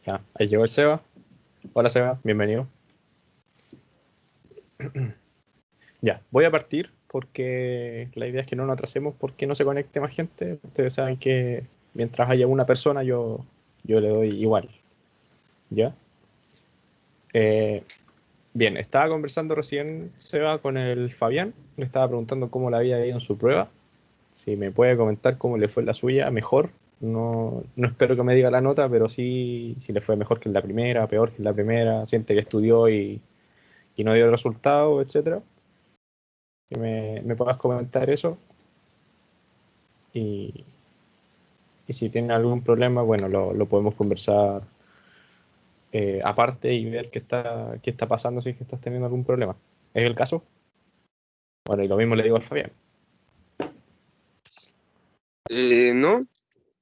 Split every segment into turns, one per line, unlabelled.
Ya, ahí llegó el Seba. Hola Seba, bienvenido. Ya, voy a partir porque la idea es que no nos atrasemos porque no se conecte más gente. Ustedes saben que mientras haya una persona yo le doy igual. ¿Ya? Eh, bien, estaba conversando recién Seba con el Fabián. Le estaba preguntando cómo le había ido en su prueba. Si me puede comentar cómo le fue en la suya, mejor. No espero que me diga la nota, pero sí si le fue mejor que en la primera, peor que en la primera, siente que estudió y no dio el resultado, etcétera. Que me puedas comentar eso y, y si tienen algún problema, bueno, lo podemos conversar aparte y ver qué está pasando si es que estás teniendo algún problema. ¿Es el caso? Bueno, y lo mismo le digo al Fabián.
No,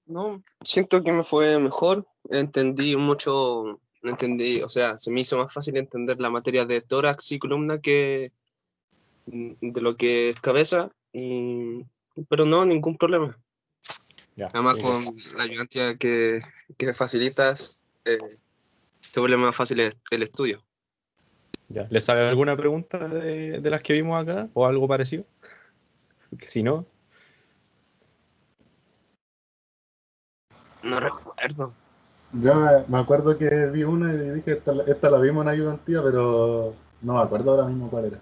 no, siento que me fue mejor, entendí mucho, entendí, o sea, se me hizo más fácil entender la materia de tórax y columna que de lo que es cabeza, pero no, ningún problema.
Ya,
Además,
sí,
con la ayudantía que facilitas, se vuelve más fácil el estudio.
ya. ¿Les sale alguna pregunta de las que vimos acá o algo parecido? Que si no,
No recuerdo.
Yo me acuerdo que vi una y dije, esta la vimos en ayudantía, pero no me acuerdo ahora mismo cuál era.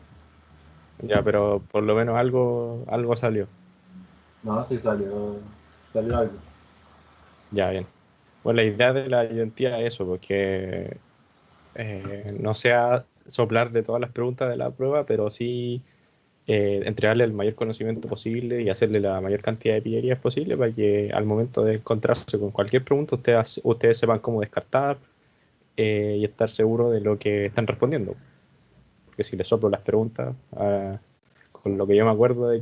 ya, pero por lo menos algo salió.
No, sí salió algo.
Ya, bien. Bueno, la idea de la identidad es eso, porque no sea soplar de todas las preguntas de la prueba, pero sí entregarle el mayor conocimiento posible y hacerle la mayor cantidad de pillerías posible para que al momento de encontrarse con cualquier pregunta ustedes sepan cómo descartar y estar seguros de lo que están respondiendo. Porque si les soplo las preguntas, con lo que yo me acuerdo de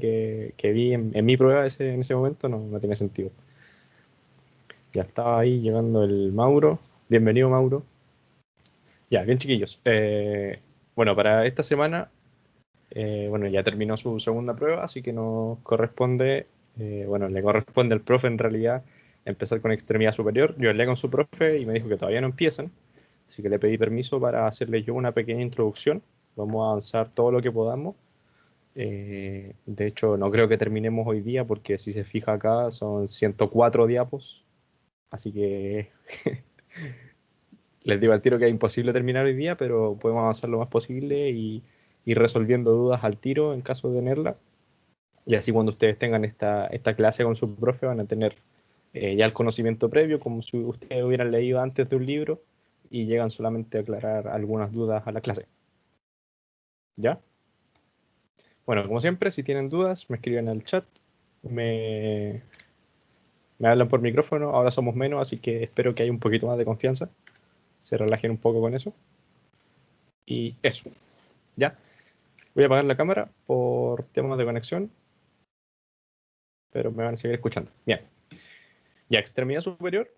que vi en mi prueba en ese momento, no tiene sentido. Ya estaba ahí llegando el Mauro. Bienvenido, Mauro. Ya, bien chiquillos. Bueno, para esta semana bueno, ya terminó su segunda prueba, así que nos corresponde, bueno, le corresponde al profe en realidad empezar con extremidad superior. Yo hablé con su profe y me dijo que todavía no empiezan, así que le pedí permiso para hacerle yo una pequeña introducción. Vamos a avanzar todo lo que podamos. De hecho, no creo que terminemos hoy día porque si se fija acá son 104 diapos, así que les digo al tiro que es imposible terminar hoy día, pero podemos avanzar lo más posible y ir resolviendo dudas al tiro en caso de tenerla. Y así cuando ustedes tengan esta clase con su profe van a tener ya el conocimiento previo, como si ustedes hubieran leído antes de un libro y llegan solamente a aclarar algunas dudas a la clase. ¿Ya? Bueno, como siempre, si tienen dudas, me escriben en el chat, me, me hablan por micrófono, ahora somos menos, así que espero que haya un poquito más de confianza, se relajen un poco con eso. Y eso, ¿ya? Voy a apagar la cámara por temas de conexión, pero me van a seguir escuchando. Bien. Ya, extremidad superior.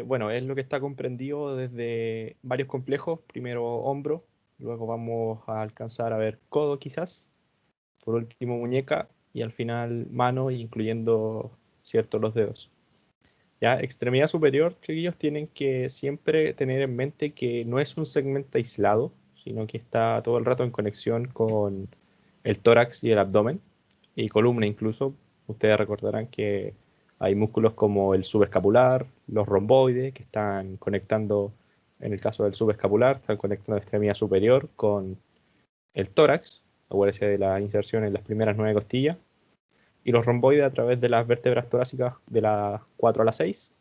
Bueno, es lo que está comprendido desde varios complejos. Primero hombro, luego vamos a alcanzar a ver codo quizás, por último muñeca y al final mano, incluyendo ciertos los dedos. Ya, extremidad superior, chiquillos, tienen que siempre tener en mente que no es un segmento aislado, sino que está todo el rato en conexión con el tórax y el abdomen y columna incluso. Ustedes recordarán que hay músculos como el subescapular, los romboides, que están conectando, en el caso del subescapular, están conectando la extremidad superior con el tórax, acuérdense de la inserción en las primeras 9 costillas, y los romboides a través de las vértebras torácicas de las 4 a las 6.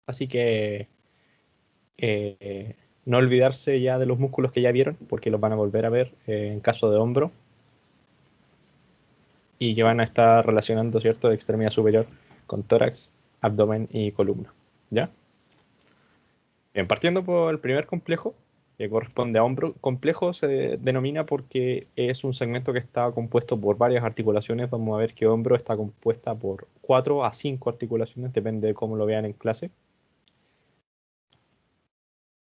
Así que no olvidarse ya de los músculos que ya vieron, porque los van a volver a ver en caso de hombro y que van a estar relacionando, ¿cierto?, de extremidad superior con tórax, abdomen y columna. ¿Ya? Bien, partiendo por el primer complejo, que corresponde a hombro, complejo se denomina porque es un segmento que está compuesto por varias articulaciones. Vamos a ver que hombro está compuesta por 4 a 5 articulaciones, depende de cómo lo vean en clase.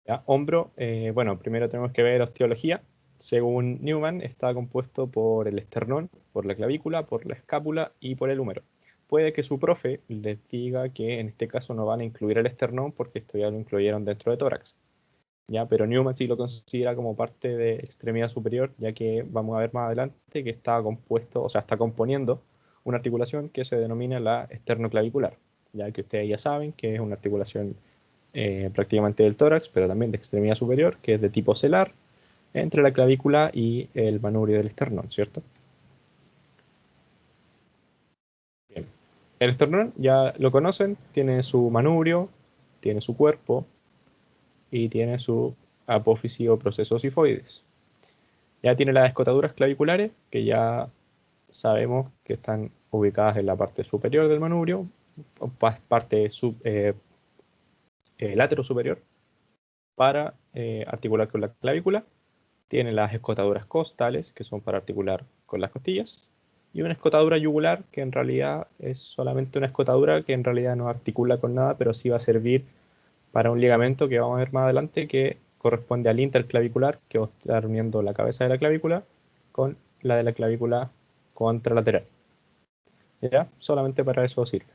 ¿Ya? Hombro, bueno, primero tenemos que ver osteología. Según Newman, está compuesto por el esternón, por la clavícula, por la escápula y por el húmero. puede que su profe les diga que en este caso no van a incluir el esternón porque esto ya lo incluyeron dentro de tórax. ¿Ya? Pero Newman sí lo considera como parte de extremidad superior, ya que vamos a ver más adelante que está compuesto, o sea, está componiendo una articulación que se denomina la esternoclavicular, ya que ustedes ya saben que es una articulación prácticamente del tórax, pero también de extremidad superior, que es de tipo celar, entre la clavícula y el manubrio del esternón, ¿cierto? Bien. El esternón ya lo conocen, tiene su manubrio, tiene su cuerpo y tiene su apófisis o procesos sifoides. Ya tiene las escotaduras claviculares, que ya sabemos que están ubicadas en la parte superior del manubrio, parte látero superior, para articular con la clavícula. Tiene las escotaduras costales, que son para articular con las costillas, y una escotadura yugular, que en realidad es solamente una escotadura que en realidad no articula con nada, pero sí va a servir para un ligamento que vamos a ver más adelante, que corresponde al interclavicular, que va a estar uniendo la cabeza de la clavícula con la de la clavícula contralateral. ¿Ya? Solamente para eso sirve.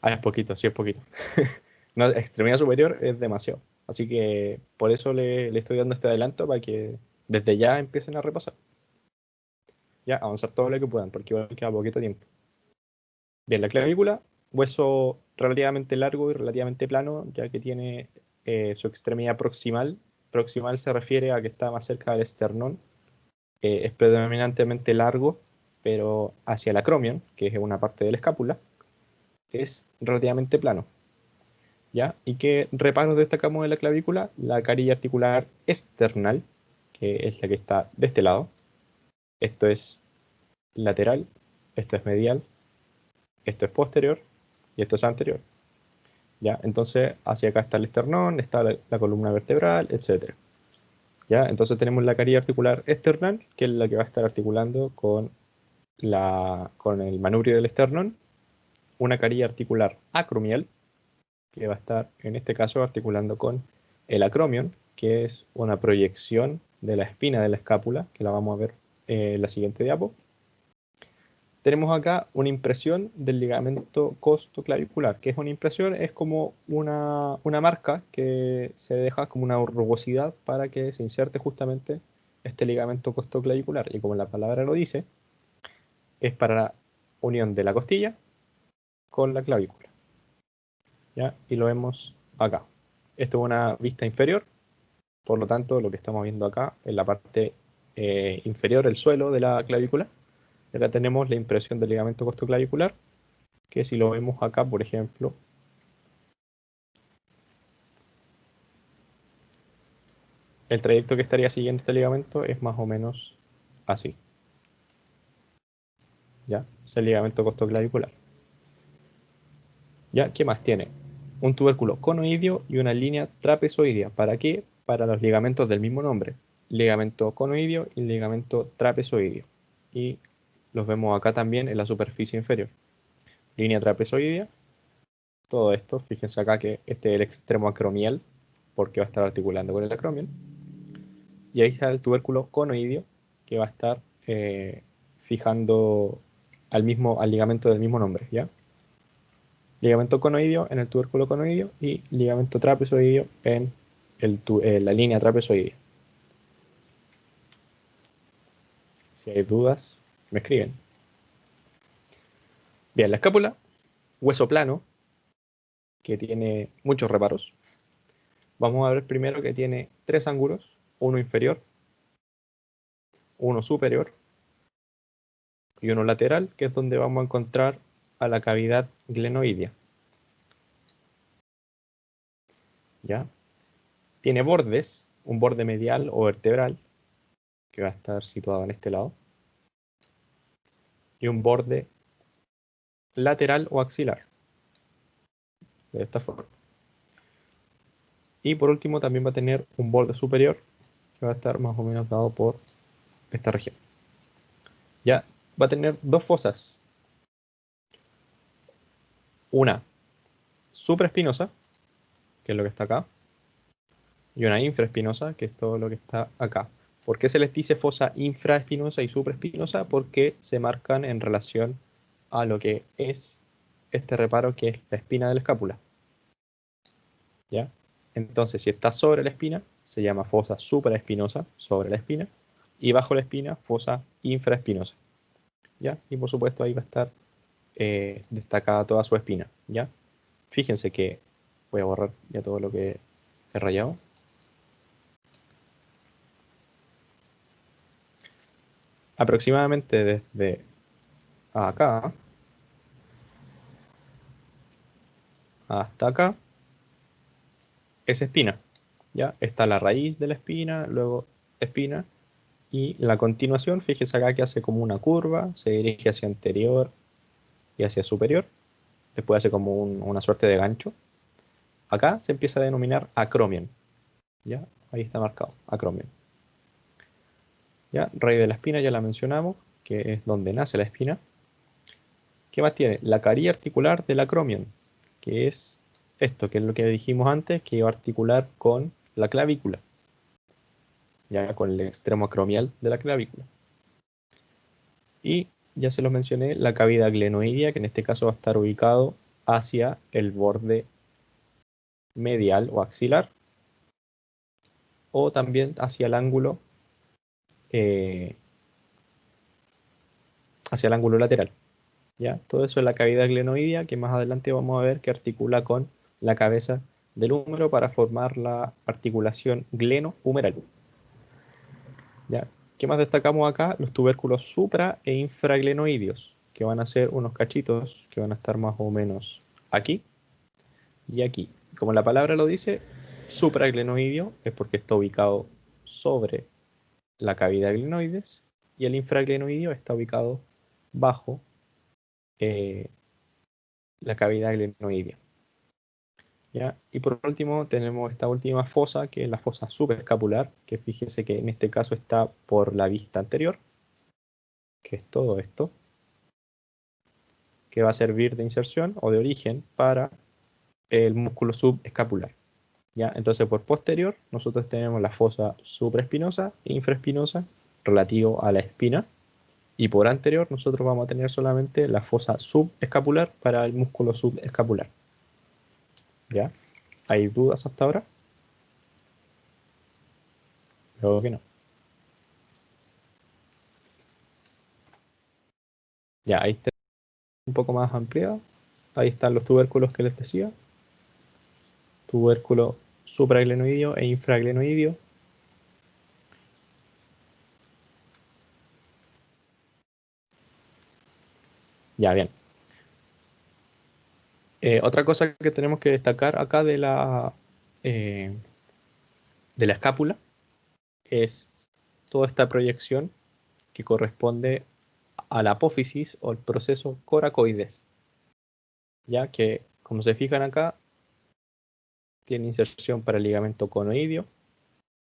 Ah, es poquito, sí es poquito. No, extremidad superior es demasiado. Así que por eso le estoy dando este adelanto para que desde ya empiecen a repasar. Ya, avanzar todo lo que puedan, porque igual queda poquito tiempo. Bien, la clavícula, hueso relativamente largo y relativamente plano, ya que tiene su extremidad proximal. Proximal se refiere a que está más cerca del esternón. Es predominantemente largo, pero hacia el acromion, que es una parte de la escápula, es relativamente plano. ¿Ya? ¿Y qué reparos destacamos de la clavícula? La carilla articular external, que es la que está de este lado. Esto es lateral, esto es medial, esto es posterior y esto es anterior. ¿Ya? Entonces, hacia acá está el esternón, está la columna vertebral, etc. ¿Ya? Entonces tenemos la carilla articular external, que es la que va a estar articulando con el manubrio del esternón. Una carilla articular acromial, que va a estar, en este caso, articulando con el acromion, que es una proyección de la espina de la escápula, que la vamos a ver en la siguiente diapo. Tenemos acá una impresión del ligamento costoclavicular, que es una impresión, es como una marca que se deja como una rugosidad para que se inserte justamente este ligamento costoclavicular. Y como la palabra lo dice, es para la unión de la costilla con la clavícula. ¿Ya? Y lo vemos acá. Esto es una vista inferior, por lo tanto lo que estamos viendo acá en la parte inferior, el suelo de la clavícula. Acá tenemos la impresión del ligamento costoclavicular, que si lo vemos acá, por ejemplo, el trayecto que estaría siguiendo este ligamento es más o menos así. ¿Ya? Es el ligamento costoclavicular. ¿Ya? ¿Qué más tiene? Un tubérculo conoideo y una línea trapezoidea. ¿Para qué? Para los ligamentos del mismo nombre. Ligamento conoideo y ligamento trapezoideo. Y los vemos acá también en la superficie inferior. Línea trapezoidea. Todo esto, fíjense acá que este es el extremo acromial, porque va a estar articulando con el acromial. Y ahí está el tubérculo conoideo, que va a estar fijando al ligamento del mismo nombre, ¿ya? Ligamento conoideo en el tubérculo conoideo y ligamento trapezoideo en la línea trapezoidea. Si hay dudas, me escriben. Bien, la escápula, hueso plano, que tiene muchos reparos. Vamos a ver primero que tiene tres ángulos, uno inferior, uno superior y uno lateral, que es donde vamos a encontrar a la cavidad glenoidea. ¿Ya? Tiene bordes, un borde medial o vertebral, que va a estar situado en este lado, y un borde lateral o axilar, de esta forma. Y por último también va a tener un borde superior, que va a estar más o menos dado por esta región. Ya va a tener dos fosas, una supraespinosa, que es lo que está acá, y una infraespinosa, que es todo lo que está acá. ¿Por qué se les dice fosa infraespinosa y supraespinosa? Porque se marcan en relación a lo que es este reparo, que es la espina de la escápula. ¿Ya? Entonces, si está sobre la espina, se llama fosa supraespinosa, sobre la espina, y bajo la espina, fosa infraespinosa. ¿Ya? Y por supuesto ahí va a estar destacada toda su espina. ¿Ya? Fíjense que voy a borrar ya todo lo que he rayado. Aproximadamente desde acá hasta acá es espina. ¿Ya? Está la raíz de la espina, luego espina, y la continuación, fíjese acá que hace como una curva, se dirige hacia anterior y hacia superior, después hace como una suerte de gancho. Acá se empieza a denominar acromion. ¿Ya? Ahí está marcado, acromion. ¿Ya? Raíz de la espina ya la mencionamos, que es donde nace la espina. ¿Qué más tiene? La carilla articular del acromion, que es esto, que es lo que dijimos antes, que iba a articular con la clavícula, ya con el extremo acromial de la clavícula. Y ya se los mencioné, la cavidad glenoidea, que en este caso va a estar ubicado hacia el borde medial o axilar, o también hacia el ángulo lateral. ¿Ya? Todo eso es la cavidad glenoidea, que más adelante vamos a ver que articula con la cabeza del húmero para formar la articulación gleno-humeral. ¿Ya? ¿Qué más destacamos acá? Los tubérculos supra e infraglenoideos, que van a ser unos cachitos que van a estar más o menos aquí y aquí. Como la palabra lo dice, supraglenoideo es porque está ubicado sobre la cavidad glenoides, y el infraglenoideo está ubicado bajo la cavidad glenoidea. ¿Ya? Y por último tenemos esta última fosa, que es la fosa subescapular, que fíjese que en este caso está por la vista anterior, que es todo esto, que va a servir de inserción o de origen para el músculo subescapular. ¿Ya? Entonces por posterior nosotros tenemos la fosa supraespinosa e infraespinosa relativo a la espina, y por anterior nosotros vamos a tener solamente la fosa subescapular para el músculo subescapular. ¿Ya? ¿Hay dudas hasta ahora? Creo que no. Ya, ahí está un poco más ampliado. Ahí están los tubérculos que les decía. Tubérculo supraglenoideo e infraglenoideo. Ya, bien. Otra cosa que tenemos que destacar acá eh, de la escápula es toda esta proyección que corresponde a la apófisis o el proceso coracoides, ya que, como se fijan acá, tiene inserción para el ligamento conoideo,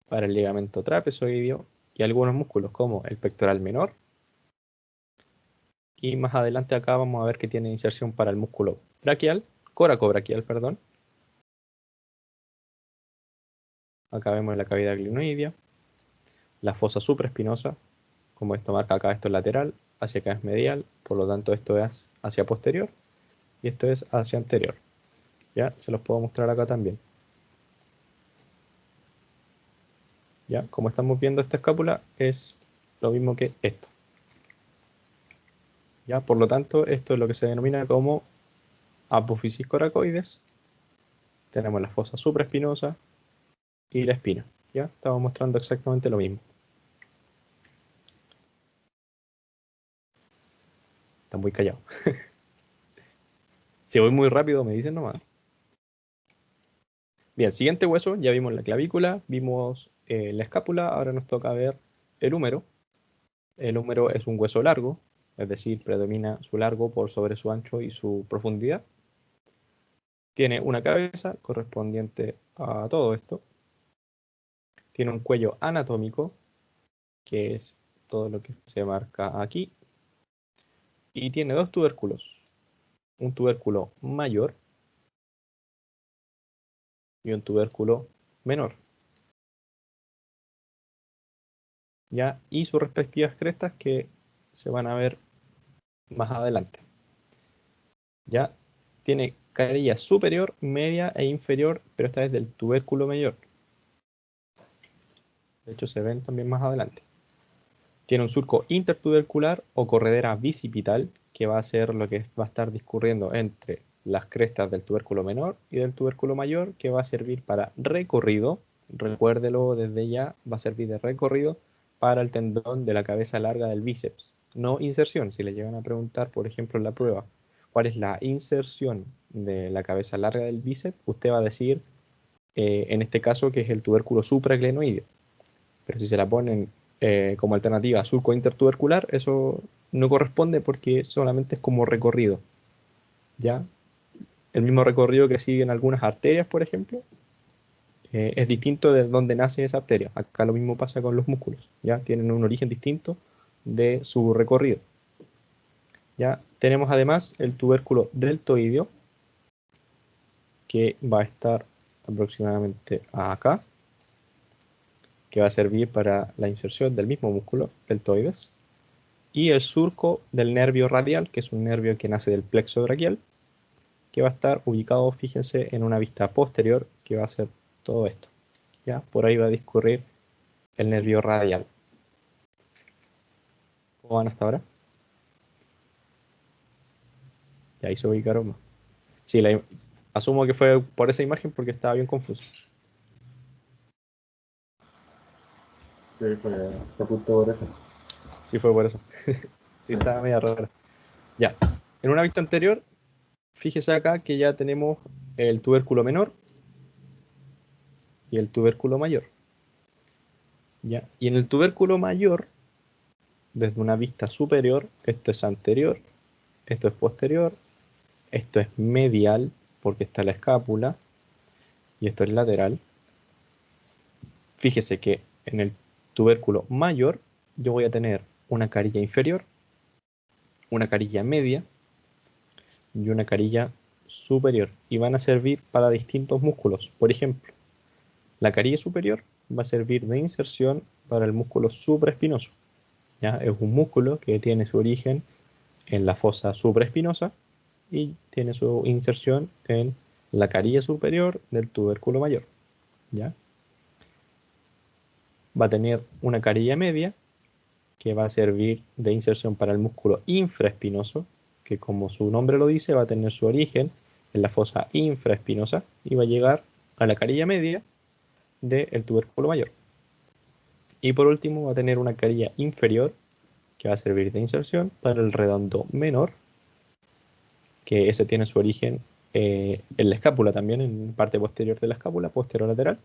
para el ligamento trapezoideo y algunos músculos como el pectoral menor. Y más adelante acá vamos a ver que tiene inserción para el músculo braquial, coracobraquial, perdón. Acá vemos la cavidad glenoidea, la fosa supraespinosa, como esto marca acá, esto es lateral, hacia acá es medial, por lo tanto esto es hacia posterior y esto es hacia anterior. Ya, se los puedo mostrar acá también. Ya, como estamos viendo, esta escápula es lo mismo que esto. Ya, por lo tanto, esto es lo que se denomina como apófisis coracoides. Tenemos la fosa supraespinosa y la espina. Ya, estamos mostrando exactamente lo mismo. Está muy callado. Si voy muy rápido, me dicen nomás. Bien, siguiente hueso, ya vimos la clavícula, vimos la escápula, ahora nos toca ver el húmero. El húmero es un hueso largo, es decir, predomina su largo por sobre su ancho y su profundidad. Tiene una cabeza correspondiente a todo esto. Tiene un cuello anatómico, que es todo lo que se marca aquí. Y tiene dos tubérculos, un tubérculo mayor y un tubérculo menor. ¿ya? Y sus respectivas crestas que se van a ver más adelante. ¿Ya? Tiene carilla superior, media e inferior, pero esta es del tubérculo mayor. De hecho, se ven también más adelante. Tiene un surco intertubercular o corredera bicipital, que va a ser lo que va a estar discurriendo entre las crestas del tubérculo menor y del tubérculo mayor, que va a servir para recorrido. Recuérdelo desde ya, va a servir de recorrido para el tendón de la cabeza larga del bíceps. No inserción. Si le llegan a preguntar, por ejemplo, en la prueba, ¿cuál es la inserción de la cabeza larga del bíceps? Usted va a decir, en este caso, que es el tubérculo supraglenoideo. Pero si se la ponen como alternativa a surco intertubercular, eso no corresponde porque solamente es como recorrido. ¿Ya? El mismo recorrido que siguen algunas arterias, por ejemplo, es distinto de donde nace esa arteria. Acá lo mismo pasa con los músculos. ¿Ya? Tienen un origen distinto de su recorrido. ¿Ya? Tenemos además el tubérculo deltoideo, que va a estar aproximadamente acá, que va a servir para la inserción del mismo músculo, deltoides, y el surco del nervio radial, que es un nervio que nace del plexo braquial, que va a estar ubicado, fíjense, en una vista posterior, que va a ser todo esto. ¿Ya? Por ahí va a discurrir el nervio radial. ¿Cómo van hasta ahora? Y ahí se ubicaron más. Sí, asumo que fue por esa imagen porque estaba bien confuso.
Sí, fue justo por eso.
Sí, fue por eso. Sí, estaba media rara. Ya. En una vista anterior, fíjese acá que ya tenemos el tubérculo menor y el tubérculo mayor. ¿Ya? Y en el tubérculo mayor, desde una vista superior, esto es anterior, esto es posterior, esto es medial, porque está la escápula, y esto es lateral. Fíjese que en el tubérculo mayor yo voy a tener una carilla inferior, una carilla media y una carilla superior, y van a servir para distintos músculos. Por ejemplo, la carilla superior va a servir de inserción para el músculo supraespinoso. ¿Ya? Es un músculo que tiene su origen en la fosa supraespinosa y tiene su inserción en la carilla superior del tubérculo mayor. ¿Ya? Va a tener una carilla media que va a servir de inserción para el músculo infraespinoso, que como su nombre lo dice, va a tener su origen en la fosa infraespinosa y va a llegar a la carilla media del tubérculo mayor. Y por último va a tener una carilla inferior que va a servir de inserción para el redondo menor, que ese tiene su origen en la escápula también, en parte posterior de la escápula, posterolateral,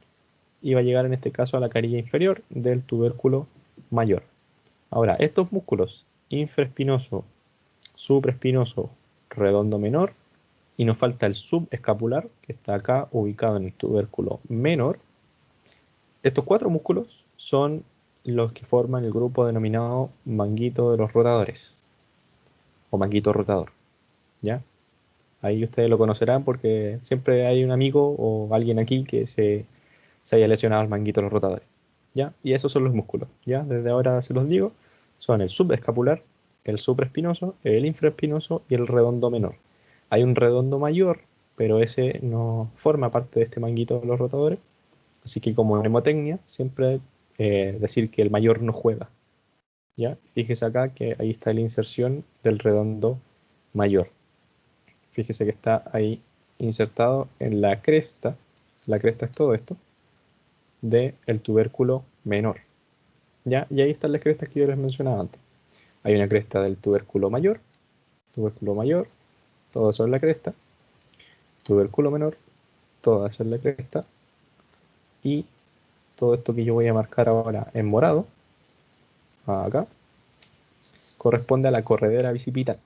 y va a llegar en este caso a la carilla inferior del tubérculo mayor. Ahora, estos músculos, infraespinoso, supraespinoso, redondo menor, y nos falta el subescapular, que está acá ubicado en el tubérculo menor. Estos cuatro músculos son los que forman el grupo denominado manguito de los rotadores, o manguito rotador, ¿ya? Ahí ustedes lo conocerán porque siempre hay un amigo o alguien aquí que se haya lesionado al manguito de los rotadores, ¿ya? Y esos son los músculos, ¿ya? Desde ahora se los digo, son el subescapular, el supraespinoso, el infraespinoso y el redondo menor. Hay un redondo mayor, pero ese no forma parte de este manguito de los rotadores, así que como mnemotecnia, siempre decir que el mayor no juega, ¿ya? Fíjese acá que ahí está la inserción del redondo mayor. Fíjese que está ahí insertado en la cresta es todo esto, del tubérculo menor. ¿Ya? Y ahí están las crestas que yo les mencionaba antes. Hay una cresta del tubérculo mayor, todo eso es la cresta, tubérculo menor, todo eso es la cresta, y todo esto que yo voy a marcar ahora en morado, acá, corresponde a la corredera bicipital.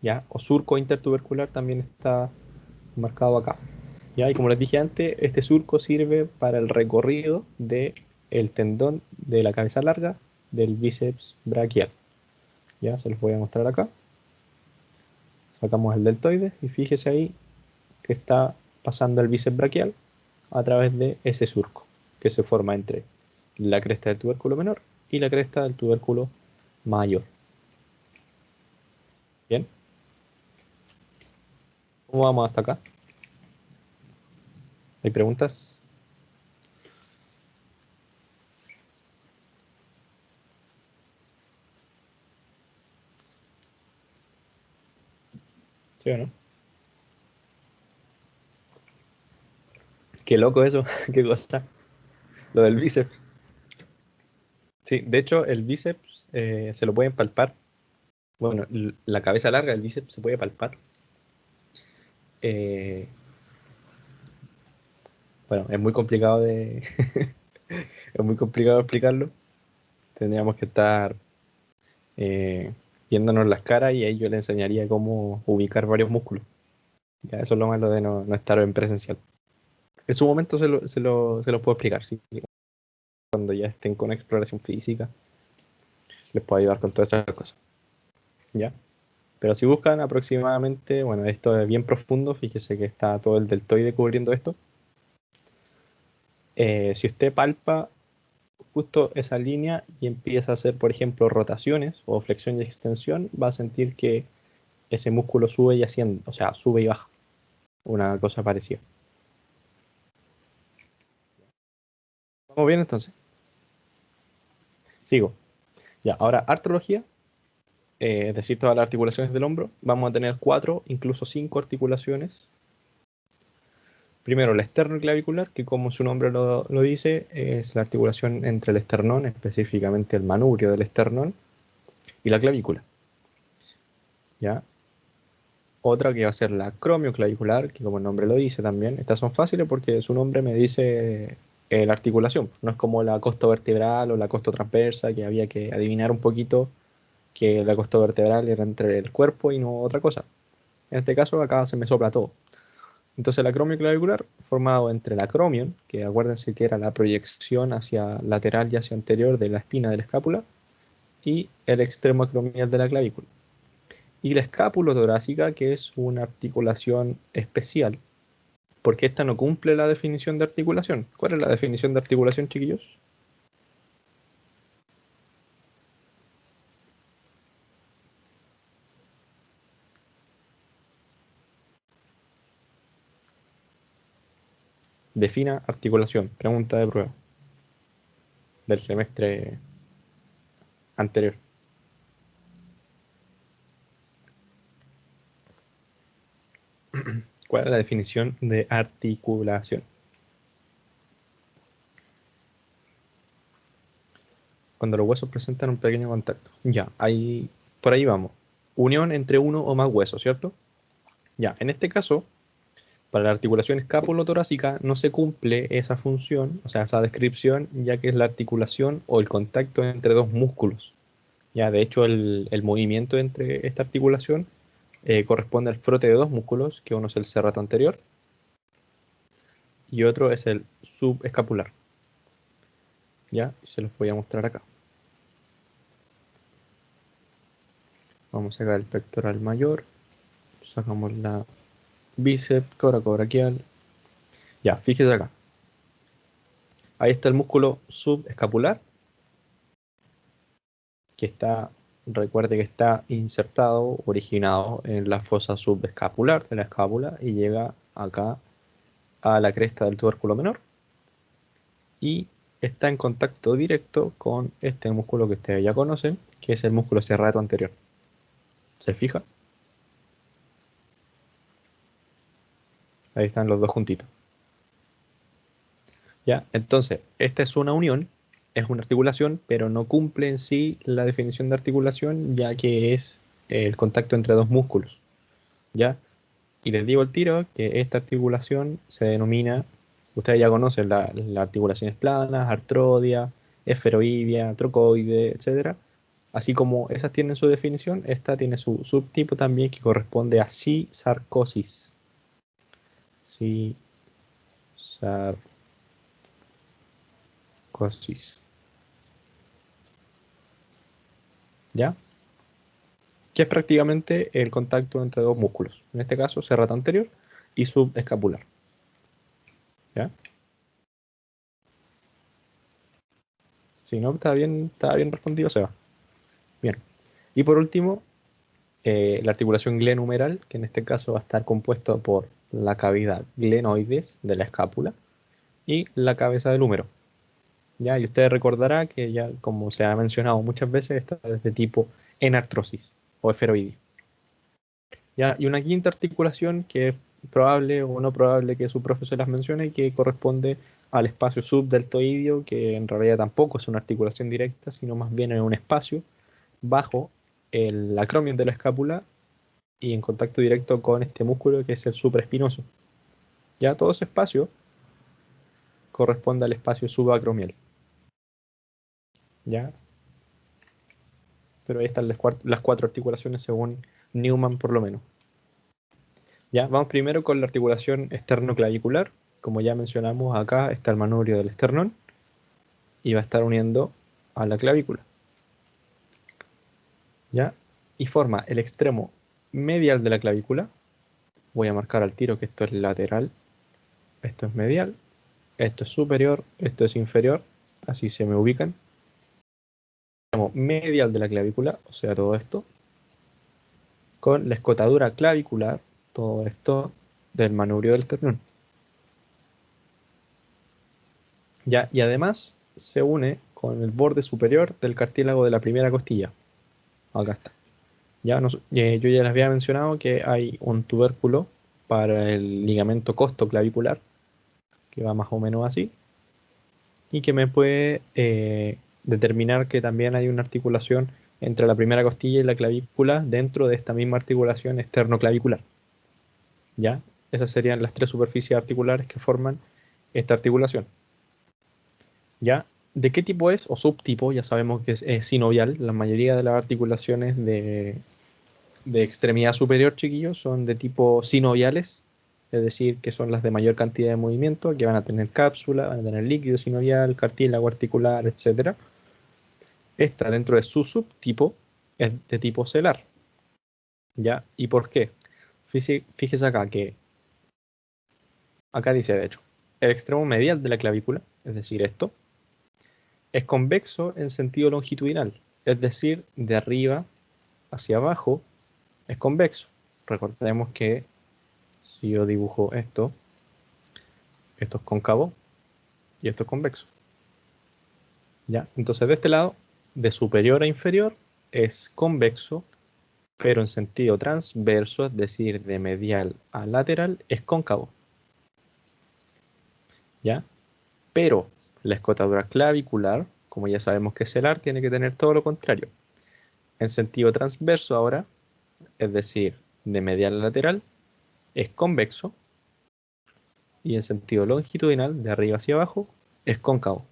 ¿Ya? O surco intertubercular también está marcado acá. ¿Ya? Y como les dije antes, este surco sirve para el recorrido del tendón de la cabeza larga del bíceps braquial. Ya se los voy a mostrar acá. Sacamos el deltoide y fíjese ahí que está pasando el bíceps braquial a través de ese surco que se forma entre la cresta del tubérculo menor y la cresta del tubérculo mayor. Bien. ¿Cómo vamos hasta acá? ¿Hay preguntas? ¿Sí o no? Qué loco eso, qué cosa. Lo del bíceps. Sí, de hecho el bíceps se lo pueden palpar. Bueno, la cabeza larga del bíceps se puede palpar. Eh, bueno, es muy complicado de es muy complicado explicarlo. Tendríamos que estar viéndonos las caras y ahí yo le enseñaría cómo ubicar varios músculos. Ya, eso es lo malo de no estar en presencial. En su momento se los puedo explicar, sí. Cuando ya estén con exploración física, les puedo ayudar con todas esas cosas. ¿Ya? Pero si buscan aproximadamente, bueno, esto es bien profundo, fíjese que está todo el deltoide cubriendo esto. Si usted palpa justo esa línea y empieza a hacer, por ejemplo, rotaciones o flexión y extensión, va a sentir que ese músculo sube y asciende, o sea, sube y baja. Una cosa parecida. ¿Vamos bien entonces? Sigo. Ya, ahora artrología, es decir, todas las articulaciones del hombro. Vamos a tener 4, incluso 5 articulaciones. Primero, la esternoclavicular, que como su nombre lo dice, es la articulación entre el esternón, específicamente el manubrio del esternón, y la clavícula. ¿Ya? Otra que va a ser la cromioclavicular, que como el nombre lo dice también. Estas son fáciles porque su nombre me dice la articulación. No es como la costovertebral o la costotransversa, que había que adivinar un poquito que la costovertebral era entre el cuerpo y no otra cosa. En este caso acá se me sopla todo. Entonces la cromioclavicular, formado entre la acromion, que acuérdense que era la proyección hacia lateral y hacia anterior de la espina de la escápula, y el extremo acromial de la clavícula. Y la escápulo-torácica, que es una articulación especial, porque esta no cumple la definición de articulación. ¿Cuál es la definición de articulación, chiquillos? Defina articulación. Pregunta de prueba del semestre anterior. ¿Cuál es la definición de articulación? Cuando los huesos presentan un pequeño contacto. Ya, ahí, por ahí vamos. Unión entre uno o más huesos, ¿cierto? Ya, en este caso, para la articulación escápulo-torácica no se cumple esa función, o sea, esa descripción, ya que es la articulación o el contacto entre dos músculos. Ya, de hecho, el movimiento entre esta articulación corresponde al frote de dos músculos, que uno es el serrato anterior y otro es el subescapular. Ya, se los voy a mostrar acá. Vamos a sacar el pectoral mayor, sacamos la bíceps, coracobraquial. Ya, fíjese acá. Ahí está el músculo subescapular, que está, recuerde que está insertado, originado en la fosa subescapular de la escápula y llega acá a la cresta del tubérculo menor y está en contacto directo con este músculo que ustedes ya conocen, que es el músculo serrato anterior. ¿Se fija? Ahí están los dos juntitos. ¿Ya? Entonces, esta es una unión, es una articulación, pero no cumple en sí la definición de articulación, ya que es el contacto entre dos músculos. ¿Ya? Y les digo al tiro que esta articulación se denomina, ustedes ya conocen las articulaciones planas, artrodia, esferoidea, trocoide, etcétera. Así como esas tienen su definición, esta tiene su subtipo también que corresponde a cisarcosis. Cisarcosis. ¿Ya? Que es prácticamente el contacto entre dos músculos. En este caso, serrato anterior y subescapular. ¿Ya? Si no, está bien respondido, Seba. Bien. Y por último, la articulación glenumeral, que en este caso va a estar compuesto por la cavidad glenoides de la escápula y la cabeza del húmero. ¿Ya? Y usted recordará que ya, como se ha mencionado muchas veces, está de tipo enartrosis o esferoides. ¿Ya? Y una quinta articulación que es probable o no probable que su profe se las mencione y que corresponde al espacio subdeltoideo, que en realidad tampoco es una articulación directa, sino más bien es un espacio bajo el acromion de la escápula y en contacto directo con este músculo que es el supraespinoso. Ya todo ese espacio corresponde al espacio subacromial. ¿Ya? Pero ahí están las cuatro articulaciones según Newman por lo menos. Ya, vamos primero con la articulación esternoclavicular. Como ya mencionamos, acá está el manubrio del esternón y va a estar uniendo a la clavícula. ¿Ya? Y forma el extremo medial de la clavícula. Voy a marcar al tiro que esto es lateral, esto es medial, esto es superior, esto es inferior, así se me ubican. Extremo medial de la clavícula, o sea, todo esto, con la escotadura clavicular, todo esto del manubrio del esternón. ¿Ya? Y además se une con el borde superior del cartílago de la primera costilla. Acá está. Ya yo ya les había mencionado que hay un tubérculo para el ligamento costoclavicular, que va más o menos así, y que me puede determinar que también hay una articulación entre la primera costilla y la clavícula dentro de esta misma articulación esternoclavicular. ¿Ya? Esas serían las tres superficies articulares que forman esta articulación. ¿Ya? ¿De qué tipo es o subtipo? Ya sabemos que es sinovial. La mayoría de las articulaciones de extremidad superior, chiquillos, son de tipo sinoviales, es decir, que son las de mayor cantidad de movimiento, que van a tener cápsula, van a tener líquido sinovial, cartílago articular, etc. Esta, dentro de su subtipo, es de tipo celar. ¿Ya? ¿Y por qué? Fíjese acá que, acá dice, de hecho, el extremo medial de la clavícula, es decir, esto, es convexo en sentido longitudinal, es decir, de arriba hacia abajo es convexo. Recordemos que si yo dibujo esto es cóncavo y esto es convexo. ¿Ya? Entonces de este lado, de superior a inferior, es convexo, pero en sentido transverso, es decir, de medial a lateral, es cóncavo. ¿Ya? Pero la escotadura clavicular, como ya sabemos que es celar, tiene que tener todo lo contrario. En sentido transverso ahora, es decir, de medial a lateral, es convexo, y en sentido longitudinal, de arriba hacia abajo, es cóncavo.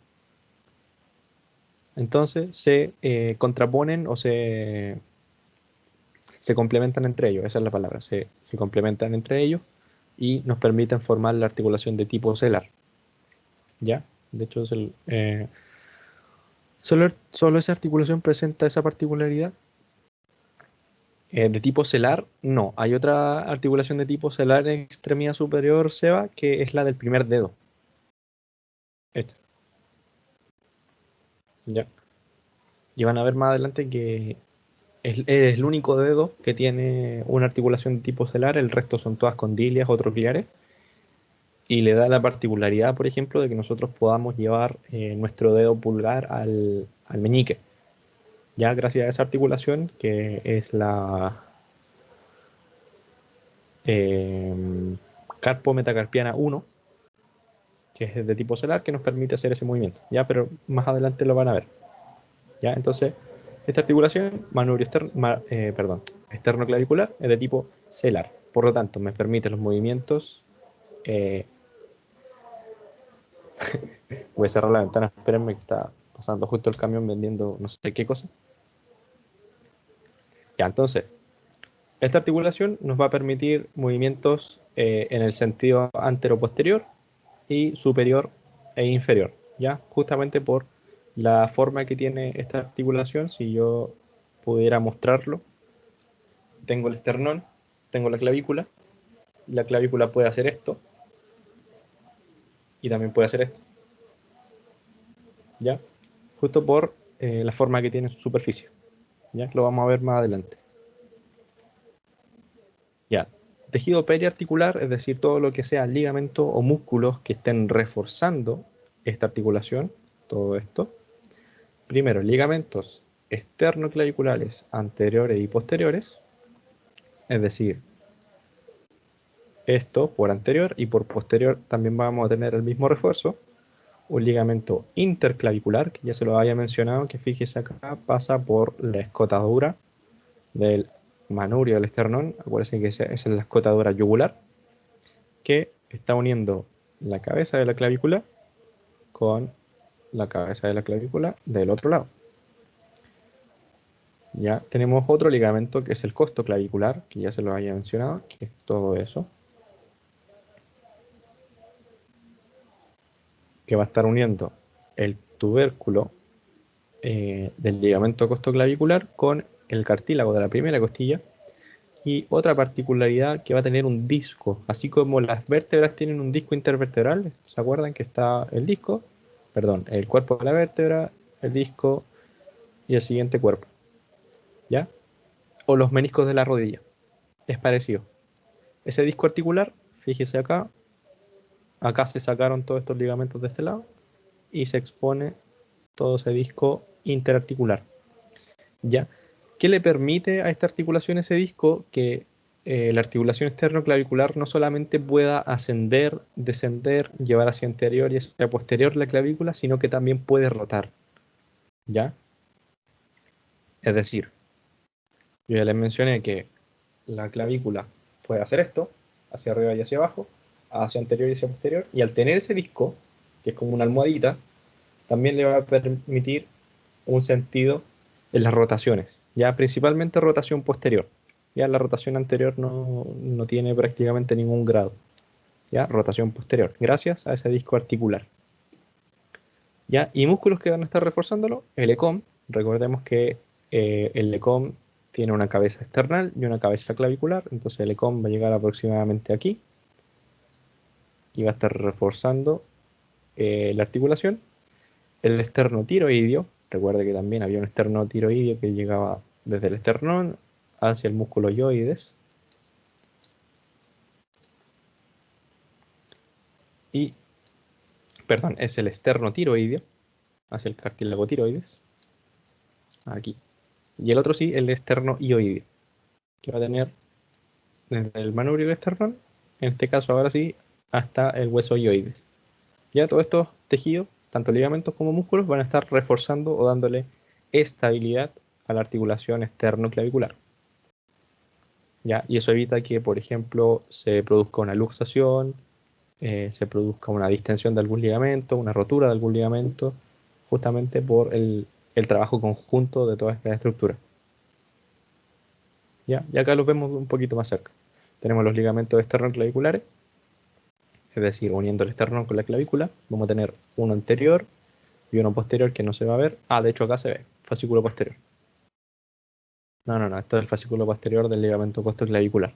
Entonces se contraponen o se complementan entre ellos, esa es la palabra, se complementan entre ellos y nos permiten formar la articulación de tipo celar. ¿Ya? De hecho, solo esa articulación presenta esa particularidad. De tipo celar, no. Hay otra articulación de tipo celar en extremidad superior, Seba, que es la del primer dedo. Esta. ¿Ya? Y van a ver más adelante que es el único dedo que tiene una articulación de tipo celar, el resto son todas condilias o troquilares, y le da la particularidad, por ejemplo, de que nosotros podamos llevar nuestro dedo pulgar al meñique, ya gracias a esa articulación que es la eh, carpometacarpiana 1, que es de tipo celar, que nos permite hacer ese movimiento, ya, pero más adelante lo van a ver, ya, entonces esta articulación, esternoclavicular, es de tipo celar, por lo tanto me permite los movimientos. Voy a cerrar la ventana, espérenme que está pasando justo el camión vendiendo no sé qué cosa. Ya, entonces, esta articulación nos va a permitir movimientos en el sentido antero-posterior y superior e inferior, ya, justamente por la forma que tiene esta articulación. Si yo pudiera mostrarlo, tengo el esternón, tengo la clavícula puede hacer esto y también puede hacer esto, ¿ya? justo por la forma que tiene su superficie. ¿Ya? Lo vamos a ver más adelante. Ya. Tejido periarticular, es decir, todo lo que sea ligamento o músculos que estén reforzando esta articulación, todo esto. Primero, ligamentos externoclaviculares anteriores y posteriores, es decir, esto por anterior y por posterior también vamos a tener el mismo refuerzo. Un ligamento interclavicular, que ya se lo había mencionado, que fíjese acá, pasa por la escotadura del manubrio del esternón. Acuérdense que esa es la escotadura yugular, que está uniendo la cabeza de la clavícula con la cabeza de la clavícula del otro lado. Ya tenemos otro ligamento que es el costoclavicular, que ya se lo había mencionado, que es todo eso, que va a estar uniendo el tubérculo del ligamento costoclavicular con el cartílago de la primera costilla. Y otra particularidad, que va a tener un disco, así como las vértebras tienen un disco intervertebral. ¿Se acuerdan que está el disco? Perdón, el cuerpo de la vértebra, el disco y el siguiente cuerpo, ¿ya? O los meniscos de la rodilla, es parecido. Ese disco articular, fíjese acá, acá se sacaron todos estos ligamentos de este lado y se expone todo ese disco interarticular, ¿ya? ¿Qué le permite a esta articulación ese disco? Que la articulación externo-clavicular no solamente pueda ascender, descender, llevar hacia anterior y hacia posterior la clavícula, sino que también puede rotar, ¿ya? Es decir, yo ya les mencioné que la clavícula puede hacer esto, hacia arriba y hacia abajo, hacia anterior y hacia posterior, y al tener ese disco, que es como una almohadita, también le va a permitir un sentido en las rotaciones, ya principalmente rotación posterior. Ya la rotación anterior no tiene prácticamente ningún grado. Ya rotación posterior, gracias a ese disco articular. Ya, y músculos que van a estar reforzándolo, el ECOM. Recordemos que el ECOM tiene una cabeza external y una cabeza clavicular, entonces el ECOM va a llegar aproximadamente aquí y va a estar reforzando la articulación. El esternotiroidio, recuerde que también había un esternotiroidio que llegaba desde el esternón hacia el músculo yoides. Y, perdón, es el esternotiroidio hacia el cartílago tiroides. Aquí. Y el otro sí, el esternoioidio, que va a tener desde el manubrio del esternón, en este caso ahora sí, hasta el hueso yoides. Ya todos estos tejidos, tanto ligamentos como músculos, van a estar reforzando o dándole estabilidad a la articulación externo-clavicular. ¿Ya? Y eso evita que, por ejemplo, se produzca una luxación, se produzca una distensión de algún ligamento, una rotura de algún ligamento, justamente por el trabajo conjunto de todas estas estructuras. ¿Ya? Y acá los vemos un poquito más cerca. Tenemos los ligamentos esternoclaviculares, es decir, uniendo el esternón con la clavícula, vamos a tener uno anterior y uno posterior que no se va a ver. Ah, de hecho acá se ve, fascículo posterior. No, esto es el fascículo posterior del ligamento costoclavicular.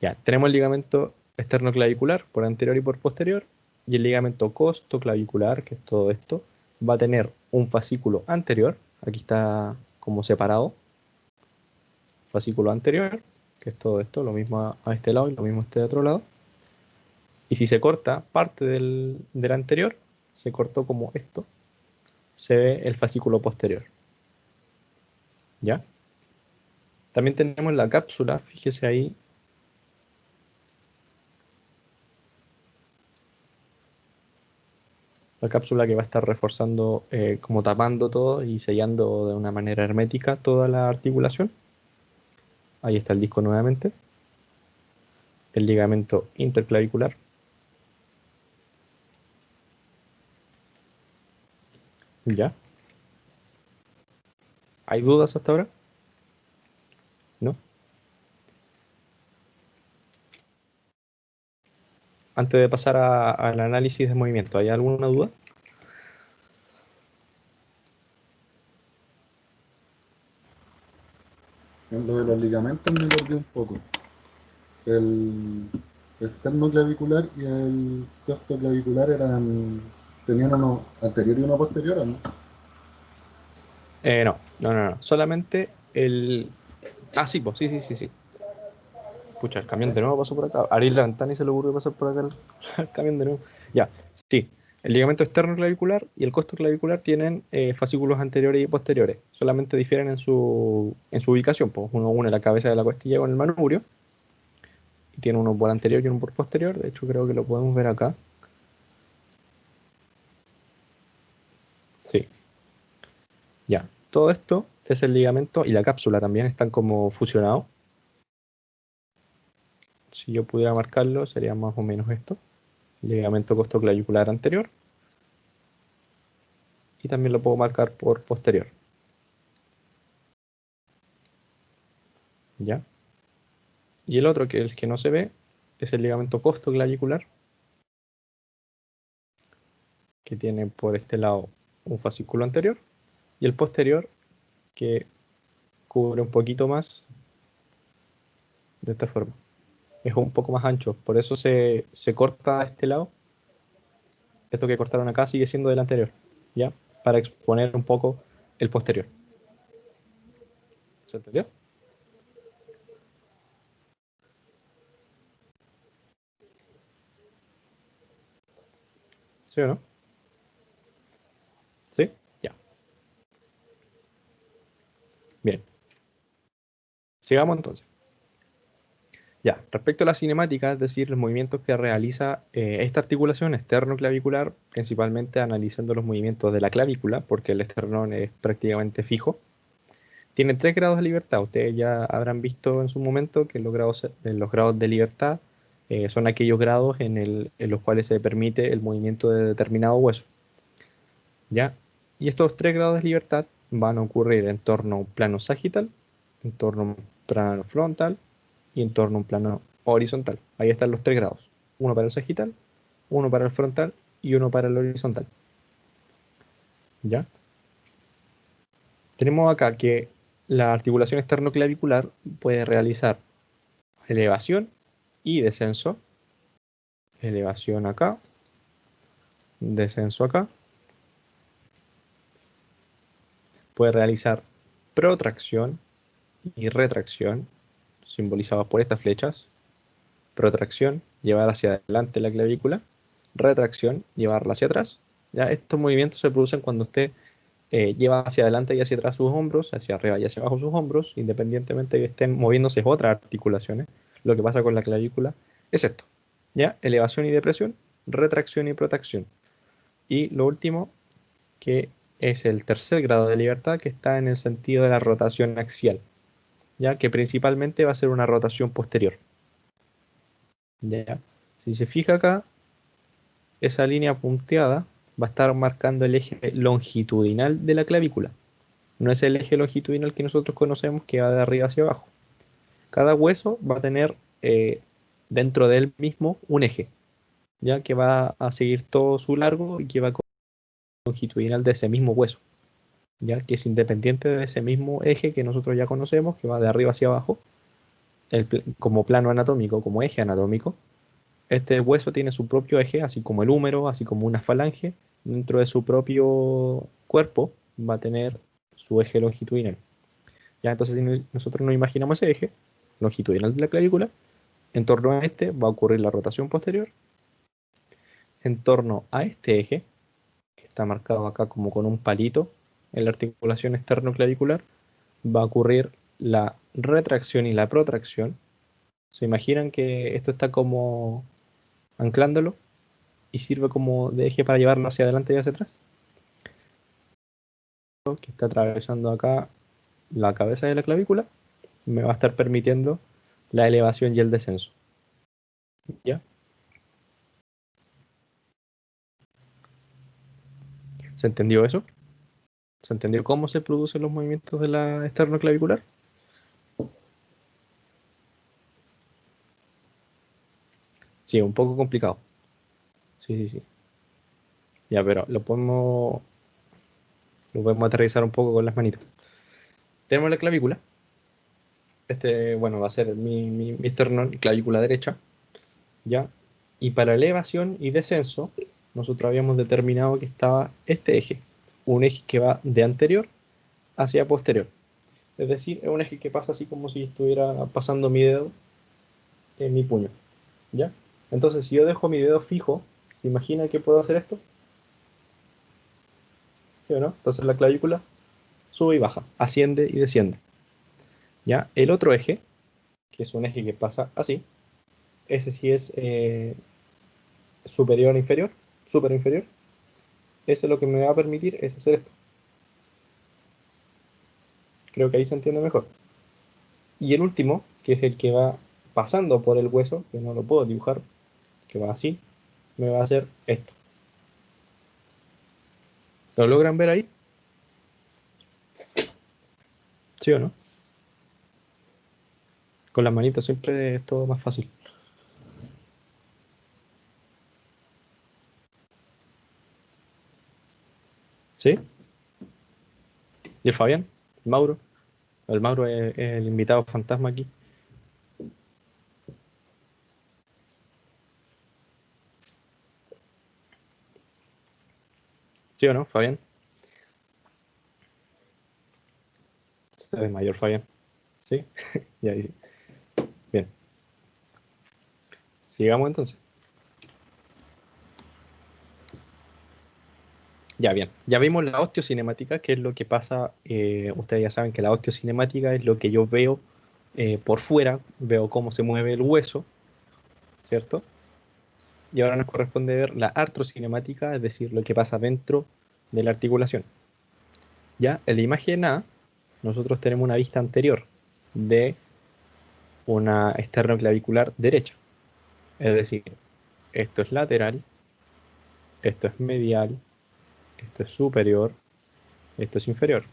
Ya, tenemos el ligamento esternoclavicular por anterior y por posterior, y el ligamento costoclavicular, que es todo esto, va a tener un fascículo anterior, aquí está como separado, fascículo anterior, que es todo esto, lo mismo a este lado y lo mismo a este otro lado. Y si se corta parte del anterior, se cortó como esto, se ve el fascículo posterior. ¿Ya? También tenemos la cápsula, fíjese ahí. La cápsula que va a estar reforzando, como tapando todo y sellando de una manera hermética toda la articulación. Ahí está el disco nuevamente. El ligamento interclavicular. ¿Ya? ¿Hay dudas hasta ahora? ¿No? Antes de pasar al análisis de movimiento, ¿hay alguna duda?
En lo de los ligamentos me perdí un poco. El esternoclavicular y el costoclavicular tenían uno anterior y uno posterior, ¿o no?
No. Solamente el... Ah, sí, pues, sí. Pucha, el camión de nuevo pasó por acá. Abrí la ventana y se le ocurrió pasar por acá el camión de nuevo. Ya, sí. El ligamento externo clavicular y el costo clavicular tienen fascículos anteriores y posteriores. Solamente difieren en su ubicación. Pues uno une la cabeza de la costilla con el manubrio y tiene uno por anterior y uno por posterior. De hecho, creo que lo podemos ver acá. Sí. Ya. Todo esto es el ligamento y la cápsula también están como fusionados. Si yo pudiera marcarlo, sería más o menos esto. Ligamento costoclavicular anterior. Y también lo puedo marcar por posterior. ¿Ya? Y el otro, que es el que no se ve, es el ligamento costoclavicular, que tiene por este lado un fascículo anterior, y el posterior, que cubre un poquito más de esta forma. Es un poco más ancho, por eso se corta a este lado. Esto que cortaron acá sigue siendo del anterior, ¿ya? Para exponer un poco el posterior. ¿Se entendió? ¿Sí o no? ¿Sí? Ya. Bien. Sigamos entonces. Ya, respecto a la cinemática, es decir, los movimientos que realiza esta articulación externo-clavicular, principalmente analizando los movimientos de la clavícula, porque el esternón es prácticamente fijo, tiene 3 grados de libertad. Ustedes ya habrán visto en su momento que los grados de libertad son aquellos grados en los cuales se permite el movimiento de determinado hueso. ¿Ya? Y estos 3 grados de libertad van a ocurrir en torno a un plano sagital, en torno a un plano frontal y en torno a un plano horizontal. Ahí están los 3 grados. Uno para el sagital, uno para el frontal y uno para el horizontal. ¿Ya? Tenemos acá que la articulación externoclavicular puede realizar elevación y descenso. Elevación acá, descenso acá. Puede realizar protracción y retracción, simbolizadas por estas flechas. Protracción, llevar hacia adelante la clavícula. Retracción, llevarla hacia atrás. ¿Ya? Estos movimientos se producen cuando usted lleva hacia adelante y hacia atrás sus hombros, hacia arriba y hacia abajo sus hombros, independientemente de que estén moviéndose otras articulaciones. Lo que pasa con la clavícula es esto, ¿ya? Elevación y depresión, retracción y protracción. Y lo último, que es el tercer grado de libertad, que está en el sentido de la rotación axial, ¿ya? Que principalmente va a ser una rotación posterior, ¿ya? Si se fija acá, esa línea punteada va a estar marcando el eje longitudinal de la clavícula. No es el eje longitudinal que nosotros conocemos que va de arriba hacia abajo. Cada hueso va a tener dentro de él mismo un eje, ya que va a seguir todo su largo y que va a longitudinal de ese mismo hueso, ya que es independiente de ese mismo eje que nosotros ya conocemos, que va de arriba hacia abajo, como plano anatómico, como eje anatómico. Este hueso tiene su propio eje, así como el húmero, así como una falange. Dentro de su propio cuerpo va a tener su eje longitudinal. Ya, entonces si nosotros nos imaginamos ese eje longitudinal de la clavícula, en torno a este va a ocurrir la rotación posterior. En torno a este eje, que está marcado acá como con un palito en la articulación externo-clavicular, va a ocurrir la retracción y la protracción. ¿Se imaginan que esto está como anclándolo y sirve como de eje para llevarlo hacia adelante y hacia atrás? Que está atravesando acá la cabeza de la clavícula, me va a estar permitiendo la elevación y el descenso. ¿Ya? ¿Se entendió eso? ¿Se entendió cómo se producen los movimientos de la esternoclavicular? Sí, un poco complicado. Sí. Ya, pero lo podemos aterrizar un poco con las manitas. Tenemos la clavícula. Este, bueno, va a ser mi esternón, clavícula derecha. ¿Ya? Y para elevación y descenso, nosotros habíamos determinado que estaba este eje. Un eje que va de anterior hacia posterior. Es decir, es un eje que pasa así como si estuviera pasando mi dedo en mi puño. ¿Ya? Entonces, si yo dejo mi dedo fijo, ¿se imagina que puedo hacer esto? ¿Sí o no? Entonces la clavícula sube y baja, asciende y desciende. ¿Ya? El otro eje, que es un eje que pasa así, ese sí es superior a inferior, super inferior. Ese lo que me va a permitir es hacer esto. Creo que ahí se entiende mejor. Y el último, que es el que va pasando por el hueso, que no lo puedo dibujar, que va así, me va a hacer esto. ¿Lo logran ver ahí? ¿Sí o no? Con las manitas siempre es todo más fácil. ¿Sí? ¿Y el Fabián? ¿El Mauro? El Mauro es el invitado fantasma aquí. ¿Sí o no, Fabián? Se ve mayor, Fabián. ¿Sí? Ya dice. Bien. Sigamos entonces. Ya, bien. Ya vimos la osteocinemática, que es lo que pasa. Ustedes ya saben que la osteocinemática es lo que yo veo por fuera, veo cómo se mueve el hueso, ¿cierto? Y ahora nos corresponde ver la artrocinemática, es decir, lo que pasa dentro de la articulación. Ya, en la imagen A, nosotros tenemos una vista anterior de una esternoclavicular derecha. Es decir, esto es lateral, esto es medial, esto es superior, esto es inferior.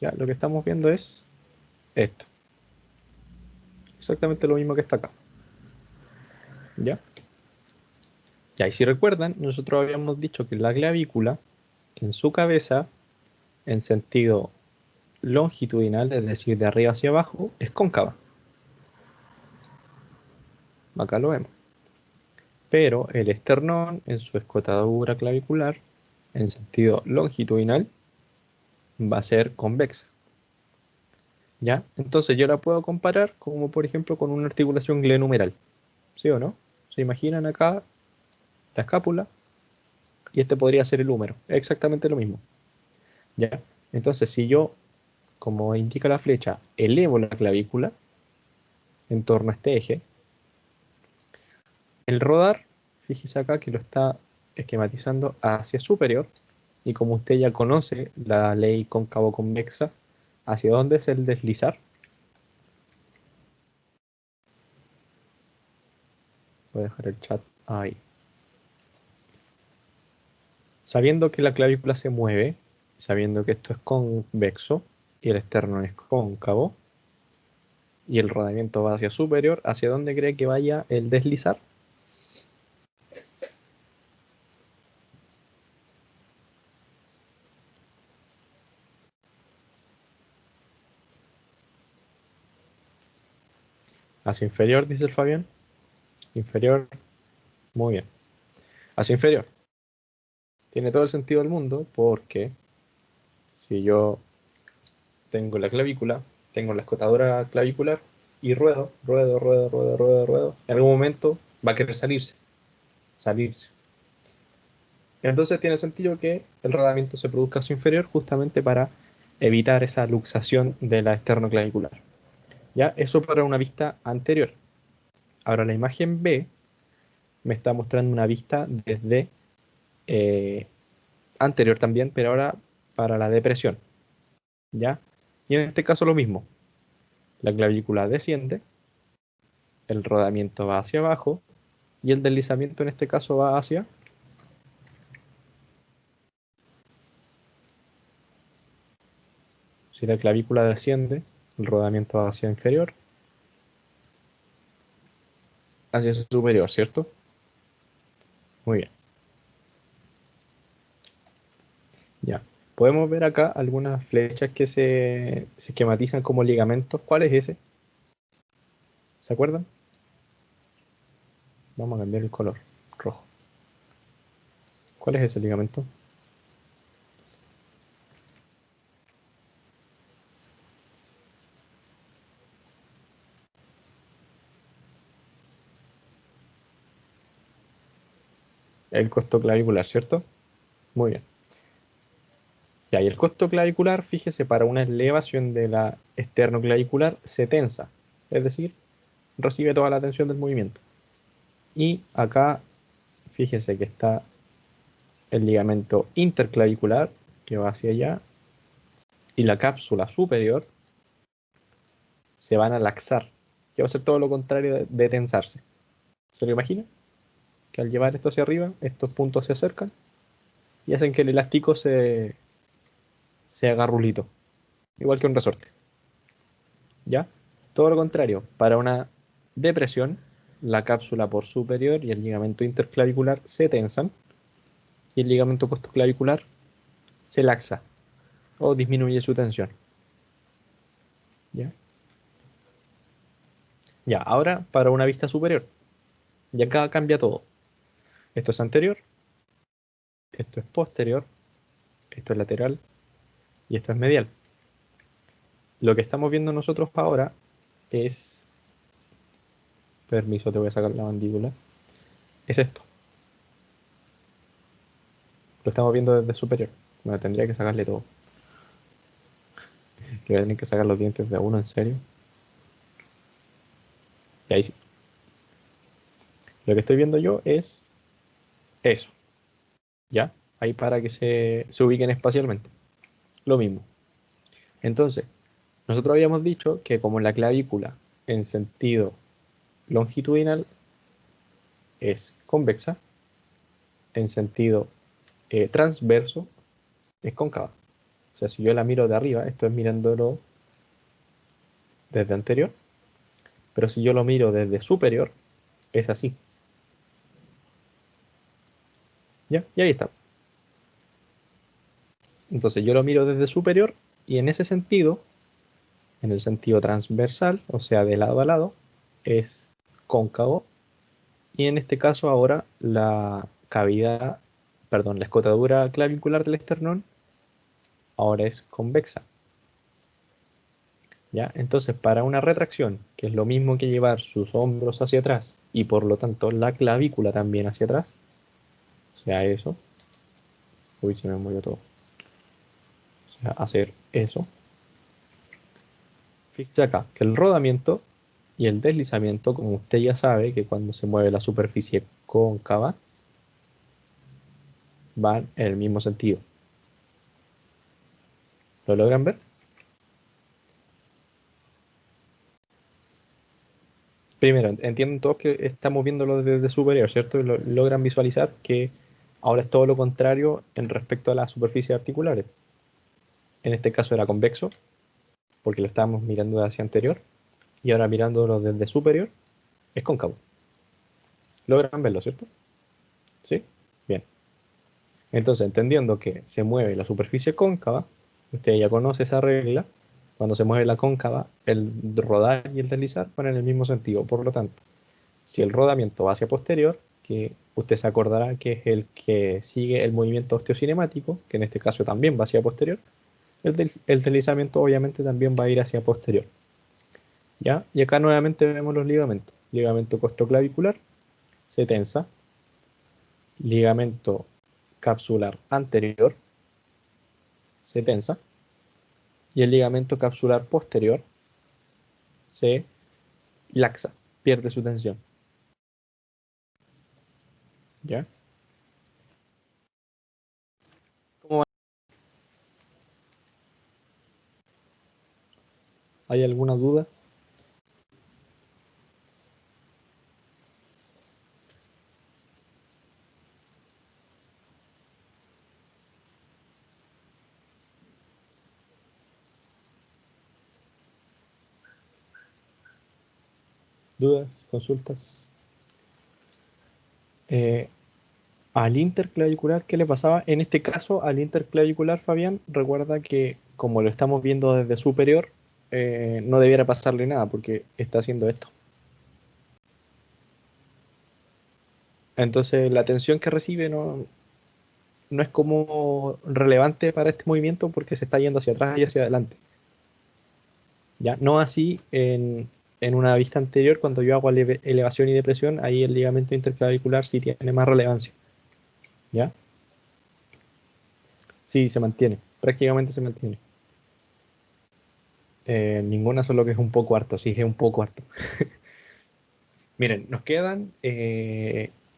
Ya, lo que estamos viendo es esto. Exactamente lo mismo que está acá. ¿Ya? Ya, y si recuerdan, nosotros habíamos dicho que la clavícula, en su cabeza, en sentido longitudinal, es decir, de arriba hacia abajo, es cóncava. Acá lo vemos. Pero el esternón, en su escotadura clavicular, en sentido longitudinal, va a ser convexa. ¿Ya? Entonces yo la puedo comparar como, por ejemplo, con una articulación glenohumeral. ¿Sí o no? ¿Se imaginan acá la escápula? Y este podría ser el húmero. Es exactamente lo mismo. ¿Ya? Entonces, si yo, como indica la flecha, elevo la clavícula en torno a este eje, el rodar, fíjese acá que lo está esquematizando hacia superior, y como usted ya conoce la ley cóncavo-convexa, ¿hacia dónde es el deslizar? Voy a dejar el chat ahí. Sabiendo que la clavícula se mueve, sabiendo que esto es convexo y el externo es cóncavo, y el rodamiento va hacia superior, ¿hacia dónde cree que vaya el deslizar? Hacia inferior, dice el Fabián. Inferior, muy bien. Hacia inferior. Tiene todo el sentido del mundo porque si yo tengo la clavícula, tengo la escotadura clavicular y ruedo, ruedo, ruedo, ruedo, ruedo, ruedo, en algún momento va a querer salirse, salirse. Entonces tiene sentido que el rodamiento se produzca hacia inferior justamente para evitar esa luxación de la esternoclavicular. ¿Ya? Eso para una vista anterior. Ahora la imagen B me está mostrando una vista desde eh, anterior también, pero ahora para la depresión. ¿Ya? Y en este caso lo mismo. La clavícula desciende, el rodamiento va hacia abajo y el deslizamiento en este caso va hacia... Si la clavícula desciende, el rodamiento va hacia inferior, hacia superior, ¿cierto? Muy bien. Ya. Podemos ver acá algunas flechas que se esquematizan como ligamentos. ¿Cuál es ese? ¿Se acuerdan? Vamos a cambiar el color. Rojo. ¿Cuál es ese ligamento? el costo clavicular, ¿cierto? Muy bien. Ya, y el costo clavicular, fíjese, para una elevación de la esternoclavicular se tensa, es decir, recibe toda la tensión del movimiento. Y acá, fíjese que está el ligamento interclavicular, que va hacia allá, y la cápsula superior se van a laxar, que va a ser todo lo contrario de tensarse. ¿Se lo imagina? Que al llevar esto hacia arriba, estos puntos se acercan y hacen que el elástico se haga rulito, igual que un resorte. ¿Ya? Todo lo contrario, para una depresión, la cápsula por superior y el ligamento interclavicular se tensan y el ligamento costoclavicular se laxa o disminuye su tensión. ¿Ya? Ya, ahora para una vista superior. Y acá cambia todo. Esto es anterior, esto es posterior, esto es lateral y esto es medial. Lo que estamos viendo nosotros ahora es, permiso, te voy a sacar la mandíbula, es esto. Lo estamos viendo desde superior. Me tendría que sacarle todo. Le voy a tener que sacar los dientes de a uno, en serio. Y ahí sí. Lo que estoy viendo yo es eso. ¿Ya? Ahí para que se ubiquen espacialmente. Lo mismo. Entonces, nosotros habíamos dicho que como la clavícula en sentido longitudinal es convexa, en sentido transverso es cóncava. O sea, si yo la miro de arriba, esto es mirándolo desde anterior, pero si yo lo miro desde superior, es así. ¿Ya? Y ahí está. Entonces yo lo miro desde superior y en ese sentido, en el sentido transversal, o sea, de lado a lado, es cóncavo. Y en este caso ahora la cavidad, perdón, la escotadura clavicular del esternón ahora es convexa. ¿Ya? Entonces, para una retracción, que es lo mismo que llevar sus hombros hacia atrás y por lo tanto la clavícula también hacia atrás, o sea, eso, uy, se me movió todo, o sea, hacer eso, fíjese acá, que el rodamiento y el deslizamiento, como usted ya sabe, que cuando se mueve la superficie cóncava, van en el mismo sentido. ¿Lo logran ver? Primero, entienden todos que estamos viéndolo desde superior, ¿cierto? Y logran visualizar que ahora es todo lo contrario en respecto a las superficies articulares. En este caso era convexo, porque lo estábamos mirando de hacia anterior, y ahora mirándolo desde superior, es cóncavo. Logran verlo, ¿cierto? ¿Sí? Bien. Entonces, entendiendo que se mueve la superficie cóncava, usted ya conoce esa regla, cuando se mueve la cóncava, el rodar y el deslizar van en el mismo sentido. Por lo tanto, si el rodamiento va hacia posterior, que usted se acordará que es el que sigue el movimiento osteocinemático, que en este caso también va hacia posterior, el deslizamiento obviamente también va a ir hacia posterior. ¿Ya? Y acá nuevamente vemos los ligamentos. Ligamento costoclavicular se tensa. Ligamento capsular anterior se tensa. Y el ligamento capsular posterior se laxa, pierde su tensión. ¿Ya? ¿Cómo va? ¿Hay alguna duda? ¿Dudas? ¿Consultas? Eh, Al interclavicular, ¿qué le pasaba? En este caso, al interclavicular, Fabián, recuerda que como lo estamos viendo desde superior, no debiera pasarle nada porque está haciendo esto. Entonces, la tensión que recibe no es como relevante para este movimiento porque se está yendo hacia atrás y hacia adelante. ¿Ya? No así en una vista anterior, cuando yo hago elevación y depresión, ahí el ligamento interclavicular sí tiene más relevancia. ¿Ya? Sí, se mantiene, prácticamente se mantiene. Ninguna, solo que es un poco harto, sí, es un poco harto. Miren, nos quedan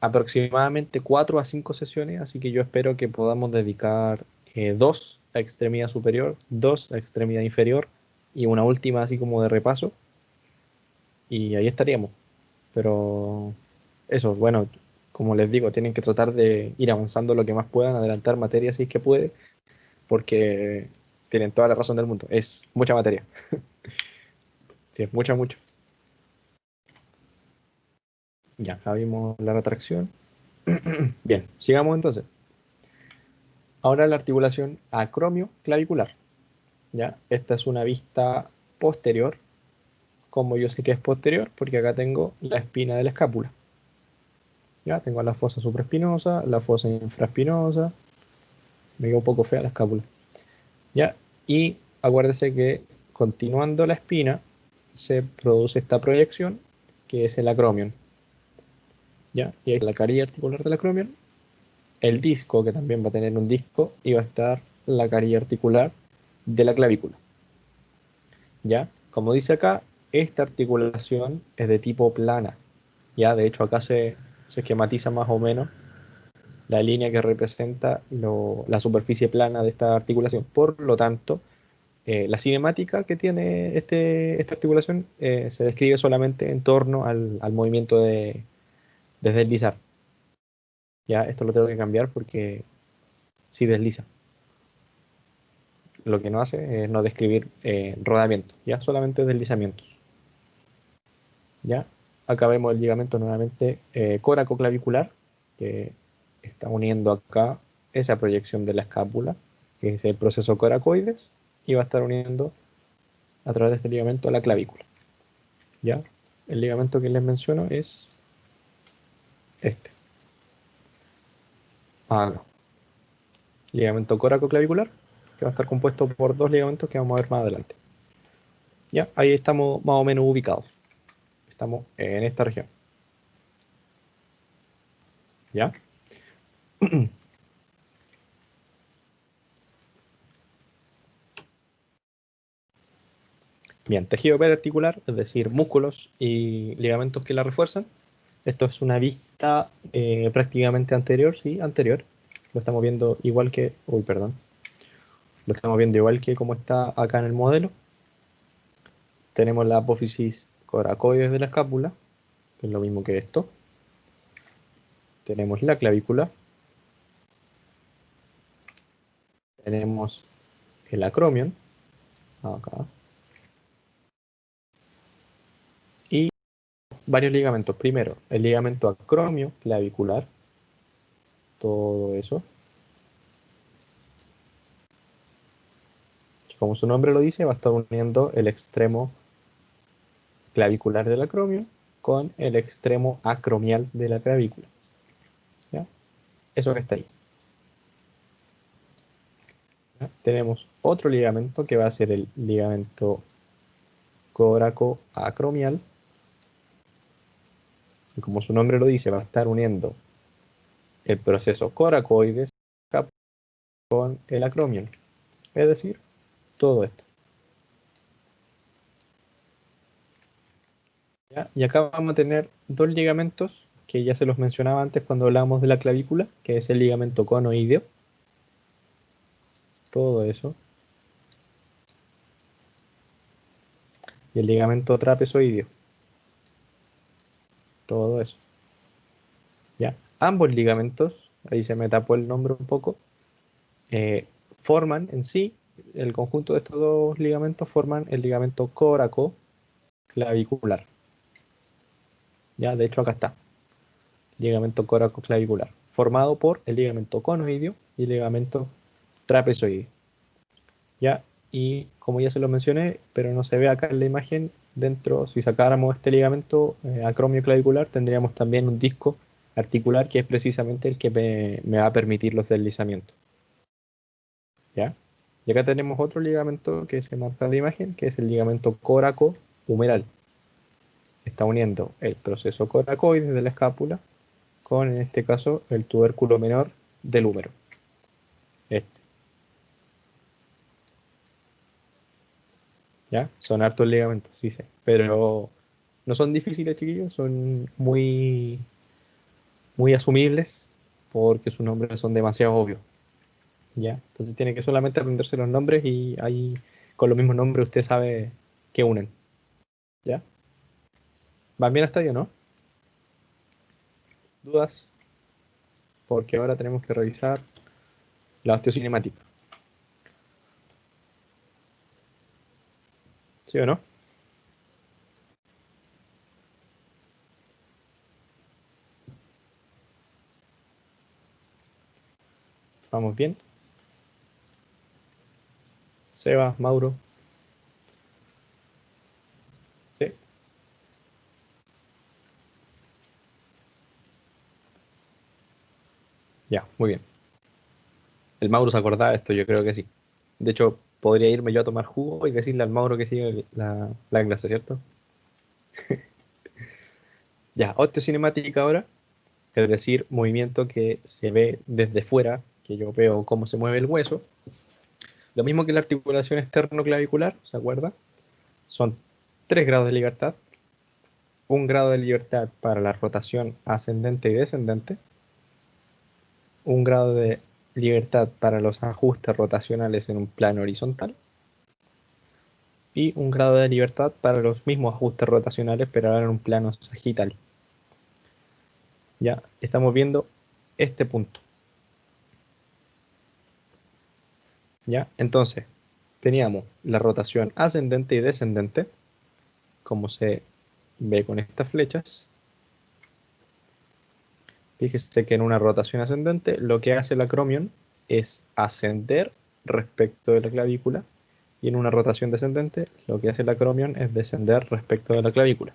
aproximadamente 4 a 5 sesiones, así que yo espero que podamos dedicar 2 a extremidad superior, 2 a extremidad inferior y una última así como de repaso. Y ahí estaríamos. Pero eso, bueno, como les digo, tienen que tratar de ir avanzando lo que más puedan, adelantar materia si es que puede, porque tienen toda la razón del mundo. Es mucha materia. Sí, es mucha, mucho. Ya, acá vimos la retracción. Bien, sigamos entonces. Ahora la articulación acromio-clavicular. ¿Ya? Esta es una vista posterior. Como yo sé que es posterior, porque acá tengo la espina de la escápula. ¿Ya? Tengo la fosa supraespinosa, la fosa infraespinosa. Me queda un poco fea la escápula. ¿Ya? Y acuérdese que continuando la espina se produce esta proyección que es el acromion. ¿Ya? Y ahí la carilla articular del acromion, el disco, que también va a tener un disco, y va a estar la carilla articular de la clavícula. ¿Ya? Como dice acá, esta articulación es de tipo plana. ¿Ya? De hecho, acá se esquematiza más o menos la línea que representa la superficie plana de esta articulación. Por lo tanto, la cinemática que tiene esta articulación se describe solamente en torno al movimiento de deslizar. Ya, esto lo tengo que cambiar porque sí desliza. Lo que no hace es no describir rodamiento, ya solamente deslizamientos. Ya, acá vemos el ligamento nuevamente coracoclavicular, que está uniendo acá esa proyección de la escápula, que es el proceso coracoides, y va a estar uniendo a través de este ligamento a la clavícula. ¿Ya? El ligamento que les menciono es este. Acá. Ligamento coracoclavicular, que va a estar compuesto por 2 ligamentos que vamos a ver más adelante. ¿Ya? Ahí estamos más o menos ubicados. Estamos en esta región. ¿Ya? Bien, tejido perarticular, es decir, músculos y ligamentos que la refuerzan. Esto es una vista prácticamente anterior, sí, anterior. Lo estamos viendo igual que, uy, perdón, lo estamos viendo igual que como está acá en el modelo. Tenemos la apófisis coracoides de la escápula, que es lo mismo que esto. Tenemos la clavícula. Tenemos el acromion, acá. Y varios ligamentos. Primero, el ligamento acromio clavicular. Todo eso. Como su nombre lo dice, va a estar uniendo el extremo clavicular del acromio con el extremo acromial de la clavícula. ¿Ya? Eso que está ahí. ¿Ya? Tenemos otro ligamento que va a ser el ligamento coracoacromial. Y como su nombre lo dice, va a estar uniendo el proceso coracoides con el acromion. Es decir, todo esto. ¿Ya? Y acá vamos a tener 2 ligamentos que ya se los mencionaba antes cuando hablábamos de la clavícula, que es el ligamento conoideo. Todo eso. Y el ligamento trapezoideo. Todo eso. ¿Ya? Ambos ligamentos, ahí se me tapó el nombre un poco, forman en sí, el conjunto de estos 2 ligamentos forman el ligamento coracoclavicular. ¿Ya? De hecho acá está, ligamento coracoclavicular, formado por el ligamento conoideo y el ligamento trapezoideo. ¿Ya? Y como ya se lo mencioné, pero no se ve acá en la imagen, dentro, si sacáramos este ligamento acromio clavicular, tendríamos también un disco articular que es precisamente el que me va a permitir los deslizamientos. ¿Ya? Y acá tenemos otro ligamento que se marca en la imagen, que es el ligamento coraco-humeral. Está uniendo el proceso coracoides de la escápula con, en este caso, el tubérculo menor del húmero. Este. ¿Ya? Son hartos ligamentos, sí sé. Pero no son difíciles, chiquillos, son muy, muy asumibles porque sus nombres son demasiado obvios. ¿Ya? Entonces tiene que solamente aprenderse los nombres y ahí con los mismos nombres usted sabe que unen. ¿Ya? ¿Van bien hasta ahí o no? ¿Dudas? Porque ahora tenemos que revisar la osteocinemática. ¿Sí o no? ¿Vamos bien? Seba, Mauro. ¿Sí? Ya, muy bien. El Mauro se acordaba de esto, yo creo que sí. De hecho, podría irme yo a tomar jugo y decirle al Mauro que sigue la clase, ¿cierto? Ya, osteocinemática ahora, es decir, movimiento que se ve desde fuera, que yo veo cómo se mueve el hueso. Lo mismo que la articulación externo-clavicular, ¿se acuerda? Son 3 grados de libertad. Un grado de libertad para la rotación ascendente y descendente. Un grado de libertad para los ajustes rotacionales en un plano horizontal. Y un grado de libertad para los mismos ajustes rotacionales, pero ahora en un plano sagital. Ya estamos viendo este punto. ¿Ya? Entonces, teníamos la rotación ascendente y descendente, como se ve con estas flechas. Fíjese que en una rotación ascendente lo que hace el acromion es ascender respecto de la clavícula, y en una rotación descendente lo que hace el acromion es descender respecto de la clavícula.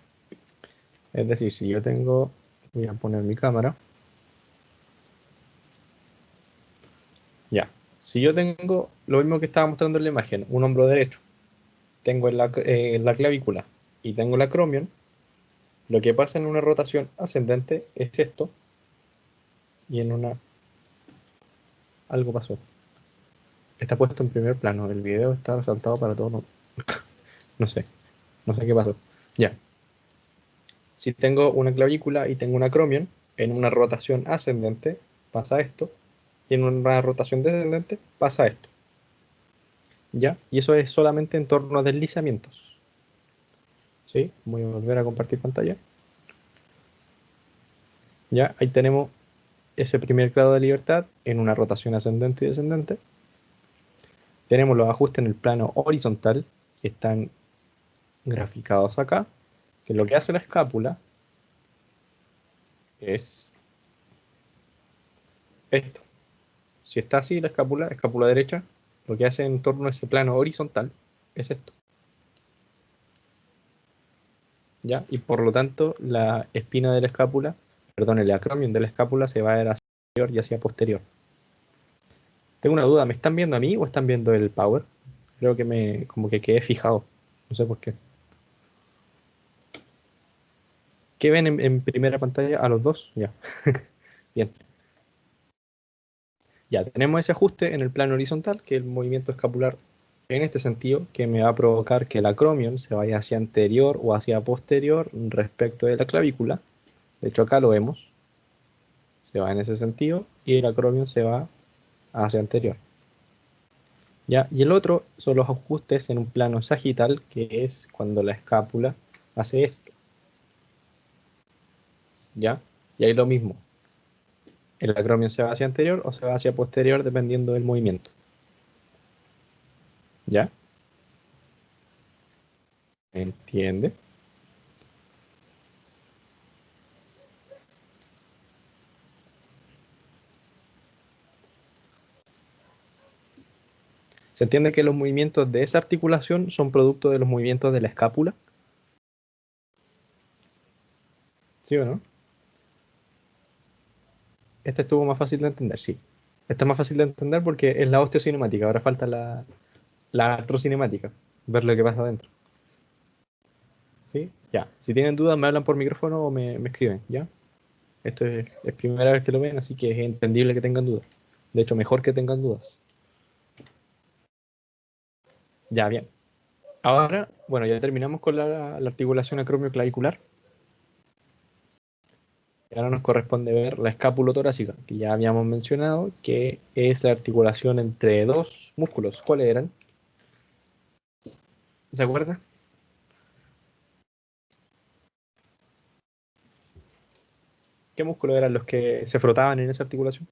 Es decir, si yo tengo, voy a poner mi cámara, ya, si yo tengo lo mismo que estaba mostrando en la imagen, un hombro derecho, tengo en la clavícula y tengo el acromion, lo que pasa en una rotación ascendente es esto, y en una... algo pasó. Está puesto en primer plano, el video está resaltado para todos. No sé, no sé qué pasó. Ya, si tengo una clavícula y tengo un acromion, en una rotación ascendente pasa esto, y en una rotación descendente pasa esto. ¿Ya? Y eso es solamente en torno a deslizamientos. ¿Sí? Voy a volver a compartir pantalla. Ya, ahí tenemos ese primer grado de libertad en una rotación ascendente y descendente. Tenemos los ajustes en el plano horizontal, que están graficados acá, que lo que hace la escápula es esto. Si está así la escápula derecha, lo que hace en torno a ese plano horizontal es esto. ¿Ya? Y por lo tanto, la espina de la escápula, perdón, el acromion de la escápula se va a ir hacia anterior y hacia posterior. Tengo una duda, ¿me están viendo a mí o están viendo el power? Creo que como que quedé fijado. No sé por qué. ¿Qué ven en primera pantalla a los dos? Ya. Bien. Ya, tenemos ese ajuste en el plano horizontal, que es el movimiento escapular en este sentido, que me va a provocar que el acromion se vaya hacia anterior o hacia posterior respecto de la clavícula. De hecho, acá lo vemos. Se va en ese sentido y el acromion se va hacia anterior. ¿Ya? Y el otro son los ajustes en un plano sagital, que es cuando la escápula hace esto. ¿Ya? Y ahí lo mismo. El acromion se va hacia anterior o se va hacia posterior dependiendo del movimiento. ¿Ya? ¿Entiende? ¿Se entiende que los movimientos de esa articulación son producto de los movimientos de la escápula? ¿Sí o no? Este estuvo más fácil de entender, sí. Este es más fácil de entender porque es la osteocinemática. Ahora falta la artrocinemática. Ver lo que pasa adentro. ¿Sí? Ya. Si tienen dudas, me hablan por micrófono o me escriben, ¿ya? Esto es primera vez que lo ven, así que es entendible que tengan dudas. De hecho, mejor que tengan dudas. Ya, bien. Ahora, bueno, ya terminamos con la articulación acromioclavicular. Y ahora nos corresponde ver la escapulotorácica, que ya habíamos mencionado, que es la articulación entre dos músculos. ¿Cuáles eran? ¿Se acuerda? ¿Qué músculos eran los que se frotaban en esa articulación?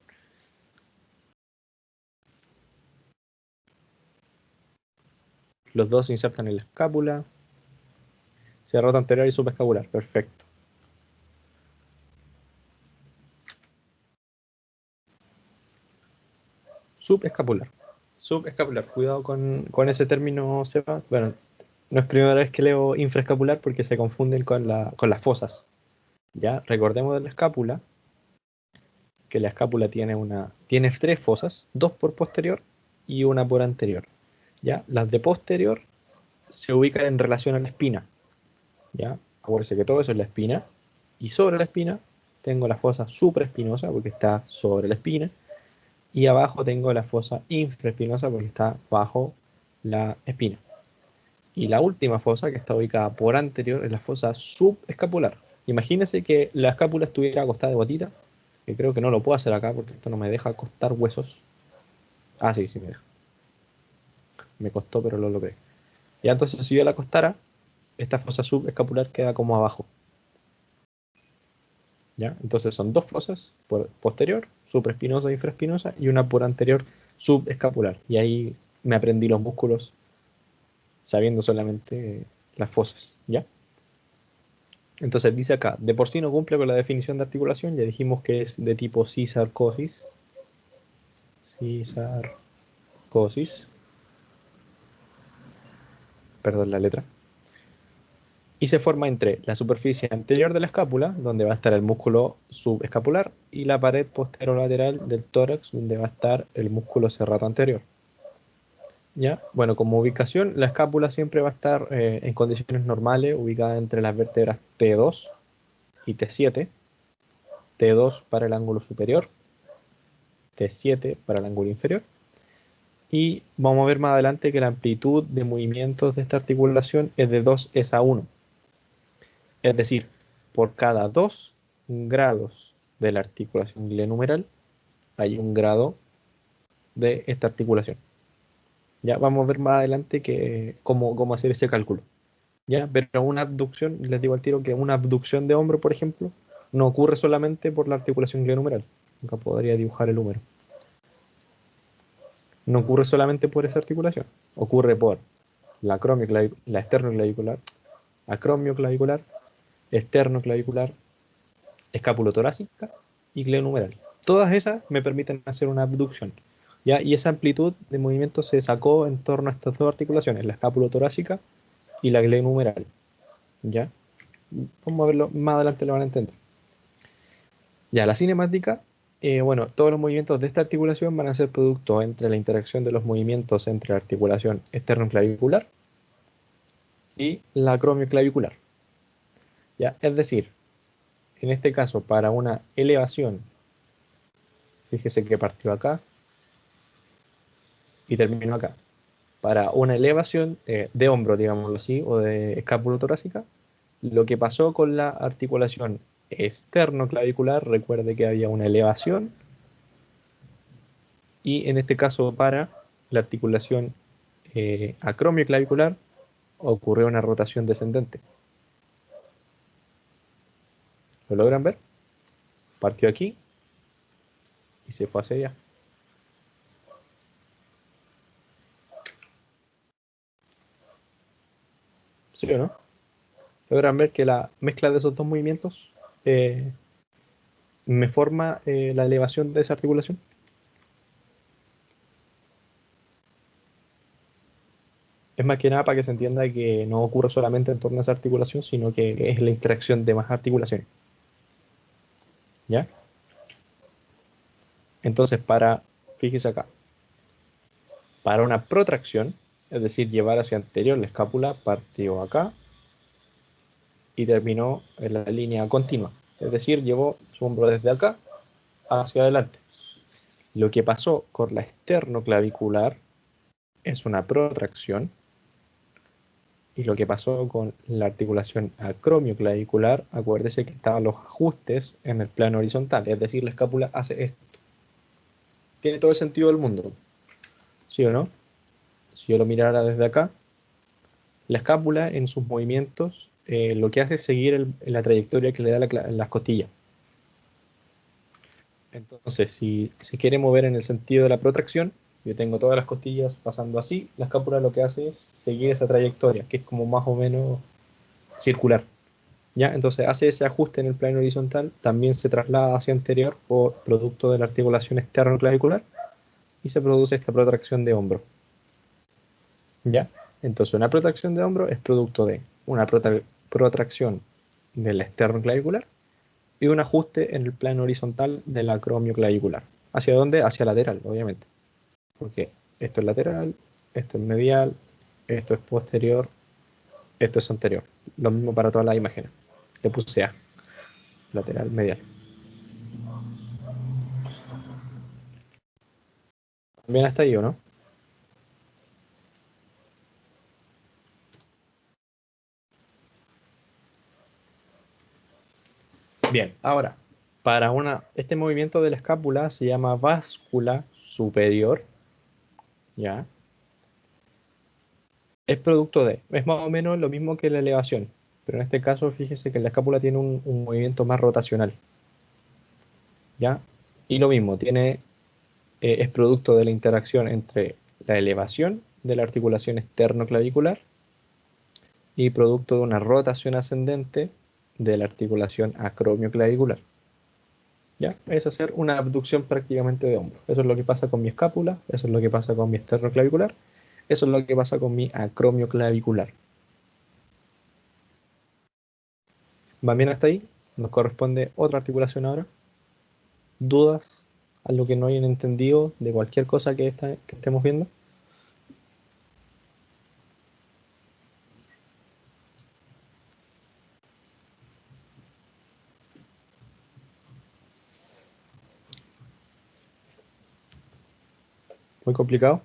Los dos se insertan en la escápula, cerroto anterior y subescapular. Perfecto. Subescapular. Subescapular. Cuidado con ese término, Seba. Bueno, no es primera vez que leo infraescapular porque se confunden con las fosas. Ya, recordemos de la escápula que la escápula tiene tres fosas, dos por posterior y una por anterior. ¿Ya? Las de posterior se ubican en relación a la espina. ¿Ya? Acuérdense que todo eso es la espina. Y sobre la espina tengo la fosa supraespinosa porque está sobre la espina. Y abajo tengo la fosa infraespinosa porque está bajo la espina. Y la última fosa, que está ubicada por anterior, es la fosa subescapular. Imagínense que la escápula estuviera acostada de guatita, que creo que no lo puedo hacer acá porque esto no me deja acostar huesos. Ah, sí, sí me deja. Me costó, pero lo logré. Ya entonces, si yo la acostara, esta fosa subescapular queda como abajo. ¿Ya? Entonces son dos fosas, por posterior, supraespinosa e infraespinosa, y una por anterior subescapular. Y ahí me aprendí los músculos sabiendo solamente las fosas. ¿Ya? Entonces dice acá, de por sí no cumple con la definición de articulación, ya dijimos que es de tipo cisarcosis. Cisarcosis, perdón la letra. Y se forma entre la superficie anterior de la escápula, donde va a estar el músculo subescapular, y la pared posterolateral del tórax, donde va a estar el músculo serrato anterior. ¿Ya? Bueno, como ubicación, la escápula siempre va a estar en condiciones normales, ubicada entre las vértebras T2 y T7. T2 para el ángulo superior, T7 para el ángulo inferior. Y vamos a ver más adelante que la amplitud de movimientos de esta articulación es de 2s/1. Es decir, por cada 2 grados de la articulación glenohumeral hay un grado de esta articulación. Ya vamos a ver más adelante cómo hacer ese cálculo. ¿Ya? Pero una abducción, les digo al tiro que una abducción de hombro, por ejemplo, no ocurre solamente por la articulación glenohumeral. Nunca podría dibujar el húmero. No ocurre solamente por esa articulación. Ocurre por la esternoclavicular, acromioclavicular, esternoclavicular, escapulotorácica y glenohumeral. Todas esas me permiten hacer una abducción. ¿Ya? Y esa amplitud de movimiento se sacó en torno a estas dos articulaciones, la escapulotorácica y la glenohumeral. ¿Ya? Vamos a verlo, más adelante lo van a entender. Ya, la cinemática, bueno, todos los movimientos de esta articulación van a ser producto entre la interacción de los movimientos entre la articulación esternoclavicular y la acromioclavicular. ¿Ya? Es decir, en este caso, para una elevación, fíjese que partió acá y terminó acá. Para una elevación de hombro, digámoslo así, o de escapulotorácica, lo que pasó con la articulación esternoclavicular, recuerde que había una elevación, y en este caso para la articulación acromioclavicular ocurrió una rotación descendente. ¿Lo logran ver? Partió aquí y se fue hacia allá. ¿Sí o no? ¿Logran ver que la mezcla de esos dos movimientos eh, me forma la elevación de esa articulación? Es más que nada para que se entienda que no ocurre solamente en torno a esa articulación, sino que es la interacción de más articulaciones. ¿Ya? Entonces, fíjese acá, para una protracción, es decir, llevar hacia anterior la escápula, partió acá y terminó en la línea continua. Es decir, llevó su hombro desde acá hacia adelante. Lo que pasó con la esternoclavicular es una protracción, y lo que pasó con la articulación acromioclavicular, acuérdese que estaban los ajustes en el plano horizontal, es decir, la escápula hace esto. Tiene todo el sentido del mundo, ¿sí o no? Si yo lo mirara desde acá, la escápula en sus movimientos lo que hace es seguir la trayectoria que le da las costillas. Entonces, si se quiere mover en el sentido de la protracción, yo tengo todas las costillas pasando así, la escápula lo que hace es seguir esa trayectoria, que es como más o menos circular. ¿Ya? Entonces hace ese ajuste en el plano horizontal, también se traslada hacia anterior por producto de la articulación esternoclavicular y se produce esta protracción de hombro. ¿Ya? Entonces una protracción de hombro es producto de una protracción del esternoclavicular y un ajuste en el plano horizontal del acromioclavicular. ¿Hacia dónde? Hacia lateral, obviamente. Porque esto es lateral, esto es medial, esto es posterior, esto es anterior. Lo mismo para todas las imágenes. Le puse A, lateral, medial. También hasta ahí, ¿o no? Bien, ahora, este movimiento de la escápula se llama báscula superior, ¿ya? Es producto es más o menos lo mismo que la elevación, pero en este caso fíjese que la escápula tiene un movimiento más rotacional, ¿ya? Y lo mismo, es producto de la interacción entre la elevación de la articulación esternoclavicular y producto de una rotación ascendente de la articulación acromioclavicular. ¿Ya? Es hacer una abducción prácticamente de hombro. Eso es lo que pasa con mi escápula, eso es lo que pasa con mi esternoclavicular, eso es lo que pasa con mi acromioclavicular. ¿Va bien hasta ahí? Nos corresponde otra articulación ahora. ¿Dudas? ¿Algo que no hayan entendido de cualquier cosa que estemos viendo? ¿Muy complicado?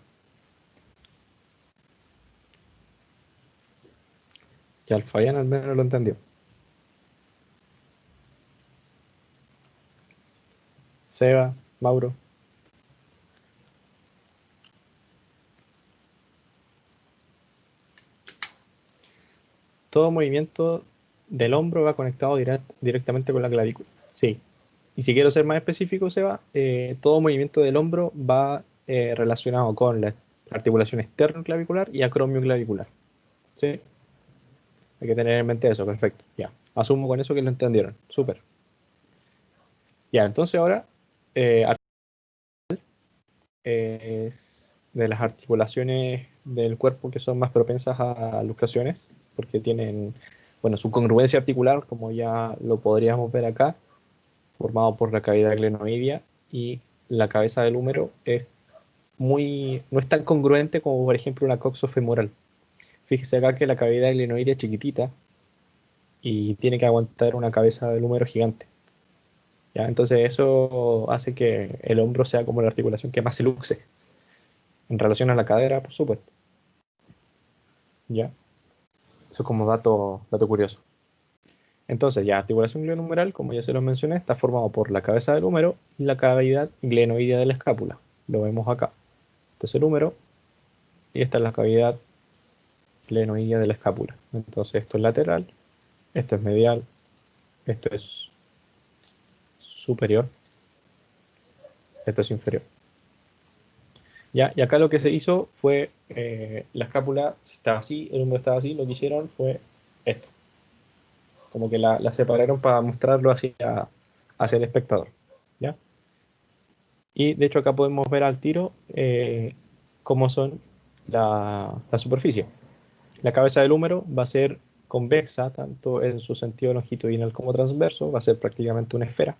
Que al Fabián al menos lo entendió. Seba, Mauro. Todo movimiento del hombro va conectado directamente con la clavícula. Sí. Y si quiero ser más específico, Seba, todo movimiento del hombro va relacionado con la articulación esternoclavicular y acromioclavicular. ¿Sí? Hay que tener en mente eso, perfecto. Ya. Asumo con eso que lo entendieron. Súper. Ya, entonces ahora es de las articulaciones del cuerpo que son más propensas a luxaciones, porque tienen, bueno, su congruencia articular, como ya lo podríamos ver acá, formado por la cavidad glenoidea, y la cabeza del húmero no es tan congruente como por ejemplo una coxofemoral. Fíjese acá que la cavidad glenoidea es chiquitita y tiene que aguantar una cabeza del húmero gigante. ¿Ya? Entonces eso hace que el hombro sea como la articulación que más se luxe en relación a la cadera, por supuesto. ¿Ya? Eso como dato curioso. Entonces, ya, articulación glenohumeral, como ya se lo mencioné, está formado por la cabeza del húmero y la cavidad glenoidea de la escápula. Lo vemos acá. Este es el húmero y esta es la cavidad glenoidea de la escápula. Entonces, esto es lateral, esto es medial, esto es superior, esto es inferior. ¿Ya? Y acá lo que se hizo fue, la escápula estaba así, el húmero estaba así, lo que hicieron fue esto. Como que la separaron para mostrarlo hacia el espectador. ¿Ya? Y de hecho acá podemos ver al tiro cómo son la superficie. La cabeza del húmero va a ser convexa, tanto en su sentido longitudinal como transverso, va a ser prácticamente una esfera.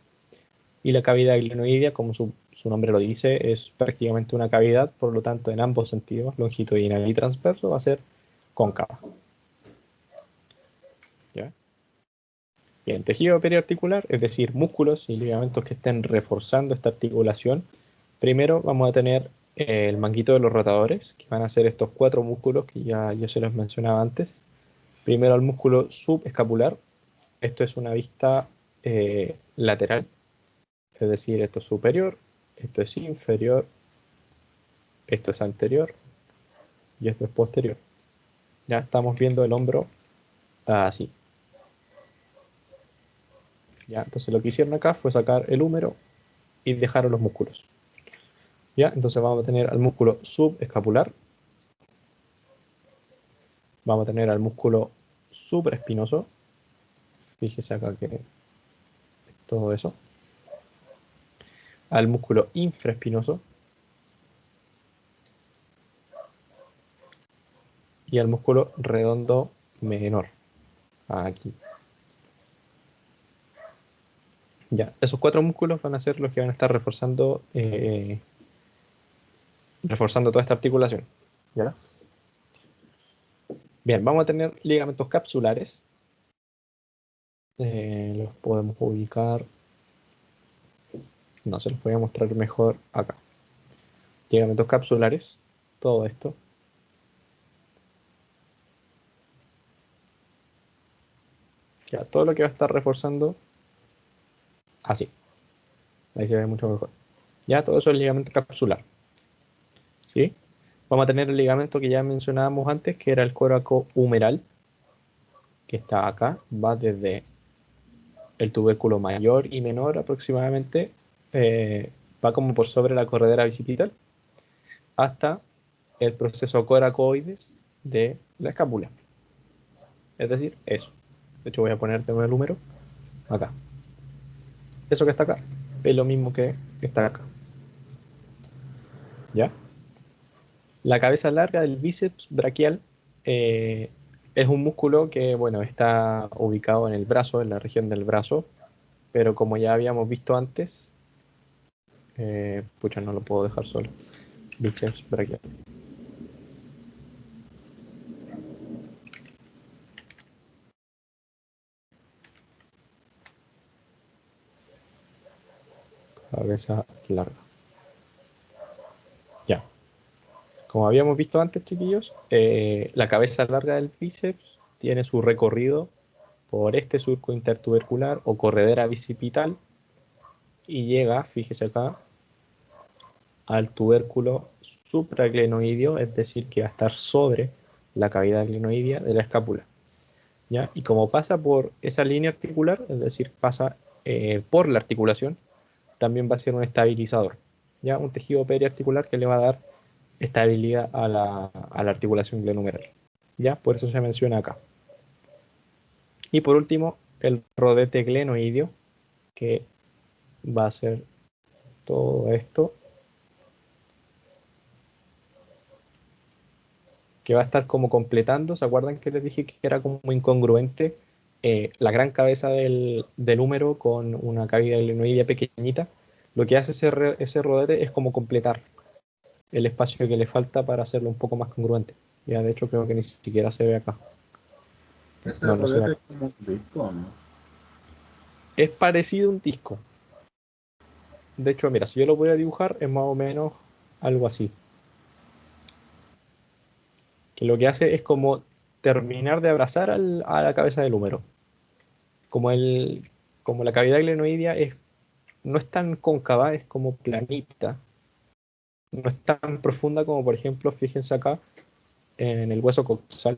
Y la cavidad glenoidea, como su nombre lo dice, es prácticamente una cavidad, por lo tanto en ambos sentidos, longitudinal y transverso, va a ser cóncava. ¿Ya? Bien, tejido periarticular, es decir, músculos y ligamentos que estén reforzando esta articulación, Primero vamos a tener el manguito de los rotadores, que van a ser estos 4 músculos que ya yo se los mencionaba antes. Primero el músculo subescapular. Esto es una vista lateral, es decir, esto es superior, esto es inferior, esto es anterior y esto es posterior. Ya estamos viendo el hombro así. Ya, entonces lo que hicieron acá fue sacar el húmero y dejaron los músculos. Ya, entonces vamos a tener al músculo subescapular, vamos a tener al músculo supraespinoso, fíjese acá que es todo eso, al músculo infraespinoso y al músculo redondo menor, aquí. Ya, esos 4 músculos van a ser los que van a estar reforzando toda esta articulación. ¿Ya? Bien, vamos a tener ligamentos capsulares. Los podemos ubicar. No, se los voy a mostrar mejor acá. Ligamentos capsulares, todo esto. Ya, todo lo que va a estar reforzando así. Ahí se ve mucho mejor. Ya, todo eso es ligamento capsular. ¿Sí? Vamos a tener el ligamento que ya mencionábamos antes, que era el coracohumeral, que está acá. Va desde el tubérculo mayor y menor aproximadamente, va como por sobre la corredera bicipital hasta el proceso coracoides de la escápula. Es decir, eso. De hecho, voy a ponerte un número acá. Eso que está acá es lo mismo que está acá. ¿Ya? La cabeza larga del bíceps braquial es un músculo que, bueno, está ubicado en el brazo, en la región del brazo, pero como ya habíamos visto antes, pucha, no lo puedo dejar solo. Bíceps braquial. Cabeza larga. Ya. Como habíamos visto antes, chiquillos, la cabeza larga del bíceps tiene su recorrido por este surco intertubercular o corredera bicipital y llega, fíjese acá, al tubérculo supraglenoideo, es decir, que va a estar sobre la cavidad glenoidea de la escápula. ¿Ya? Y como pasa por esa línea articular, es decir, pasa por la articulación, también va a ser un estabilizador, ¿ya? Un tejido periarticular que le va a dar estabilidad a la articulación glenohumeral. ¿Ya? Por eso se menciona acá. Y por último, el rodete glenoideo, que va a ser todo esto, que va a estar como completando. ¿Se acuerdan que les dije que era como incongruente la gran cabeza del húmero con una cavidad glenoidea pequeñita? Lo que hace ese rodete es como completar el espacio que le falta para hacerlo un poco más congruente. Ya, de hecho, creo que ni siquiera se ve acá.
Ese
No, no se ve
rodete
acá.
es como un disco, ¿no?
Es parecido a un disco. De hecho, mira, si yo lo voy a dibujar, es más o menos algo así. Que lo que hace es como terminar de abrazar a la cabeza del húmero. Como, como la cavidad glenoidea no es tan cóncava, es como planita. No es tan profunda como, por ejemplo, fíjense acá en el hueso coxal.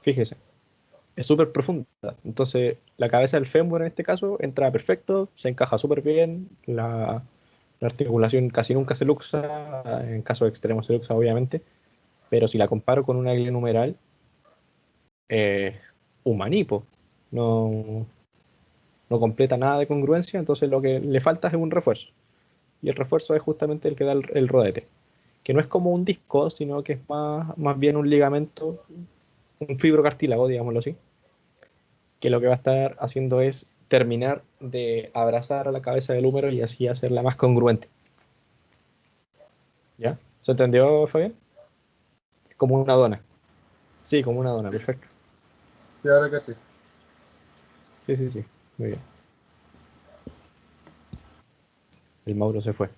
Fíjense, es súper profunda. Entonces, la cabeza del fémur en este caso entra perfecto, se encaja súper bien, la articulación casi nunca se luxa, en casos extremos se luxa obviamente, pero si la comparo con una glenohumeral, eh, un manipo, no, no completa nada de congruencia, entonces lo que le falta es un refuerzo. Y el refuerzo es justamente el que da el rodete, que no es como un disco, sino que es más bien un ligamento, un fibrocartílago, digámoslo así, que lo que va a estar haciendo es terminar de abrazar a la cabeza del húmero y así hacerla más congruente. ¿Ya? ¿Se entendió, Fabián? Como una dona. Sí, como una dona, perfecto.
Sí, ahora caché.
Sí, sí, sí. Muy bien. El Mauro se fue.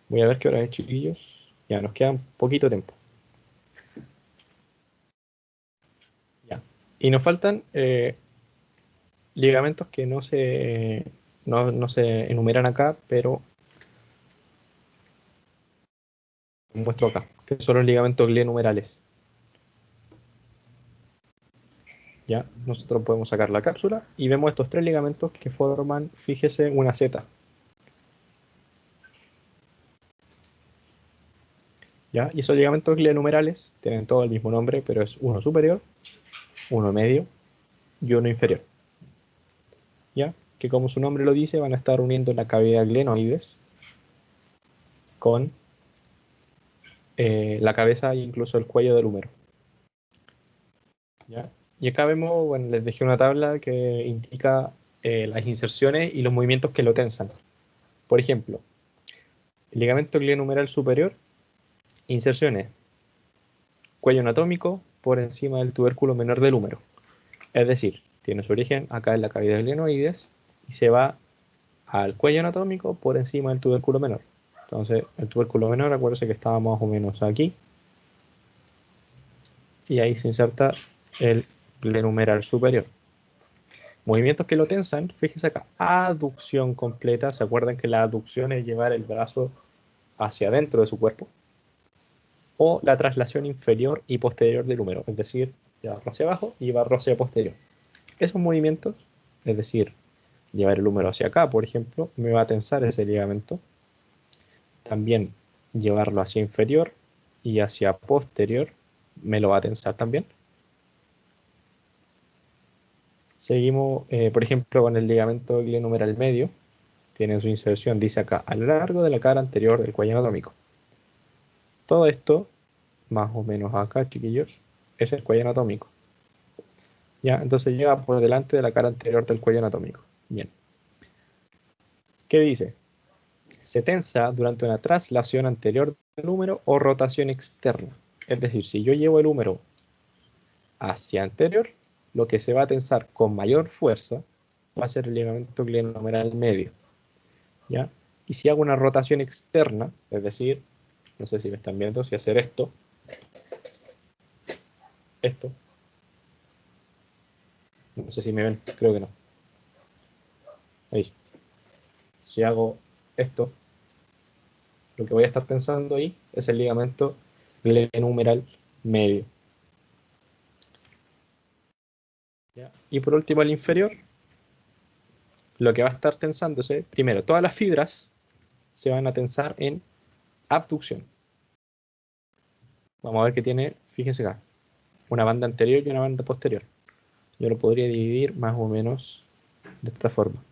Voy a ver qué hora es, chiquillos. Ya, nos queda un poquito tiempo. Ya. Y nos faltan ligamentos que no se enumeran acá, pero muestro acá, que son los ligamentos glenohumerales. Ya, nosotros podemos sacar la cápsula y vemos estos tres ligamentos que forman, fíjese, una Z. ¿Ya? Y esos ligamentos glenohumerales tienen todo el mismo nombre, pero es uno superior, uno medio y uno inferior. ¿Ya? Que como su nombre lo dice, van a estar uniendo la cavidad glenoides con la cabeza e incluso el cuello del húmero. ¿Ya? Y acá vemos, bueno, les dejé una tabla que indica las inserciones y los movimientos que lo tensan. Por ejemplo, el ligamento glenohumeral superior, inserciones, cuello anatómico por encima del tubérculo menor del húmero. Es decir, tiene su origen acá en la cavidad glenoides y se va al cuello anatómico por encima del tubérculo menor. Entonces, el tubérculo menor, acuérdense que estaba más o menos aquí. Y ahí se inserta el glenohumeral superior. Movimientos que lo tensan, fíjense acá, aducción completa. ¿Se acuerdan que la aducción es llevar el brazo hacia adentro de su cuerpo? O la traslación inferior y posterior del húmero, es decir, llevarlo hacia abajo y llevarlo hacia posterior. Esos movimientos, es decir, llevar el húmero hacia acá, por ejemplo, me va a tensar ese ligamento. También llevarlo hacia inferior y hacia posterior me lo va a tensar también. Seguimos, por ejemplo, con el ligamento glenohumeral medio. Tiene su inserción, dice acá, a lo largo de la cara anterior del cuello anatómico. Todo esto, más o menos acá, chiquillos, es el cuello anatómico. ¿Ya? Entonces llega por delante de la cara anterior del cuello anatómico. Bien. ¿Qué dice? Se tensa durante una traslación anterior del húmero o rotación externa. Es decir, si yo llevo el húmero hacia anterior, lo que se va a tensar con mayor fuerza va a ser el ligamento glenohumeral medio. ¿Ya? Y si hago una rotación externa, es decir, no sé si me están viendo, si hacer esto, no sé si me ven, creo que no. Ahí. Si hago esto, lo que voy a estar tensando ahí es el ligamento glenohumeral medio. ¿Ya? Y por último, el inferior, lo que va a estar tensándose, primero, todas las fibras se van a tensar en abducción. Vamos a ver que tiene, fíjense acá, una banda anterior y una banda posterior. Yo lo podría dividir más o menos de esta forma.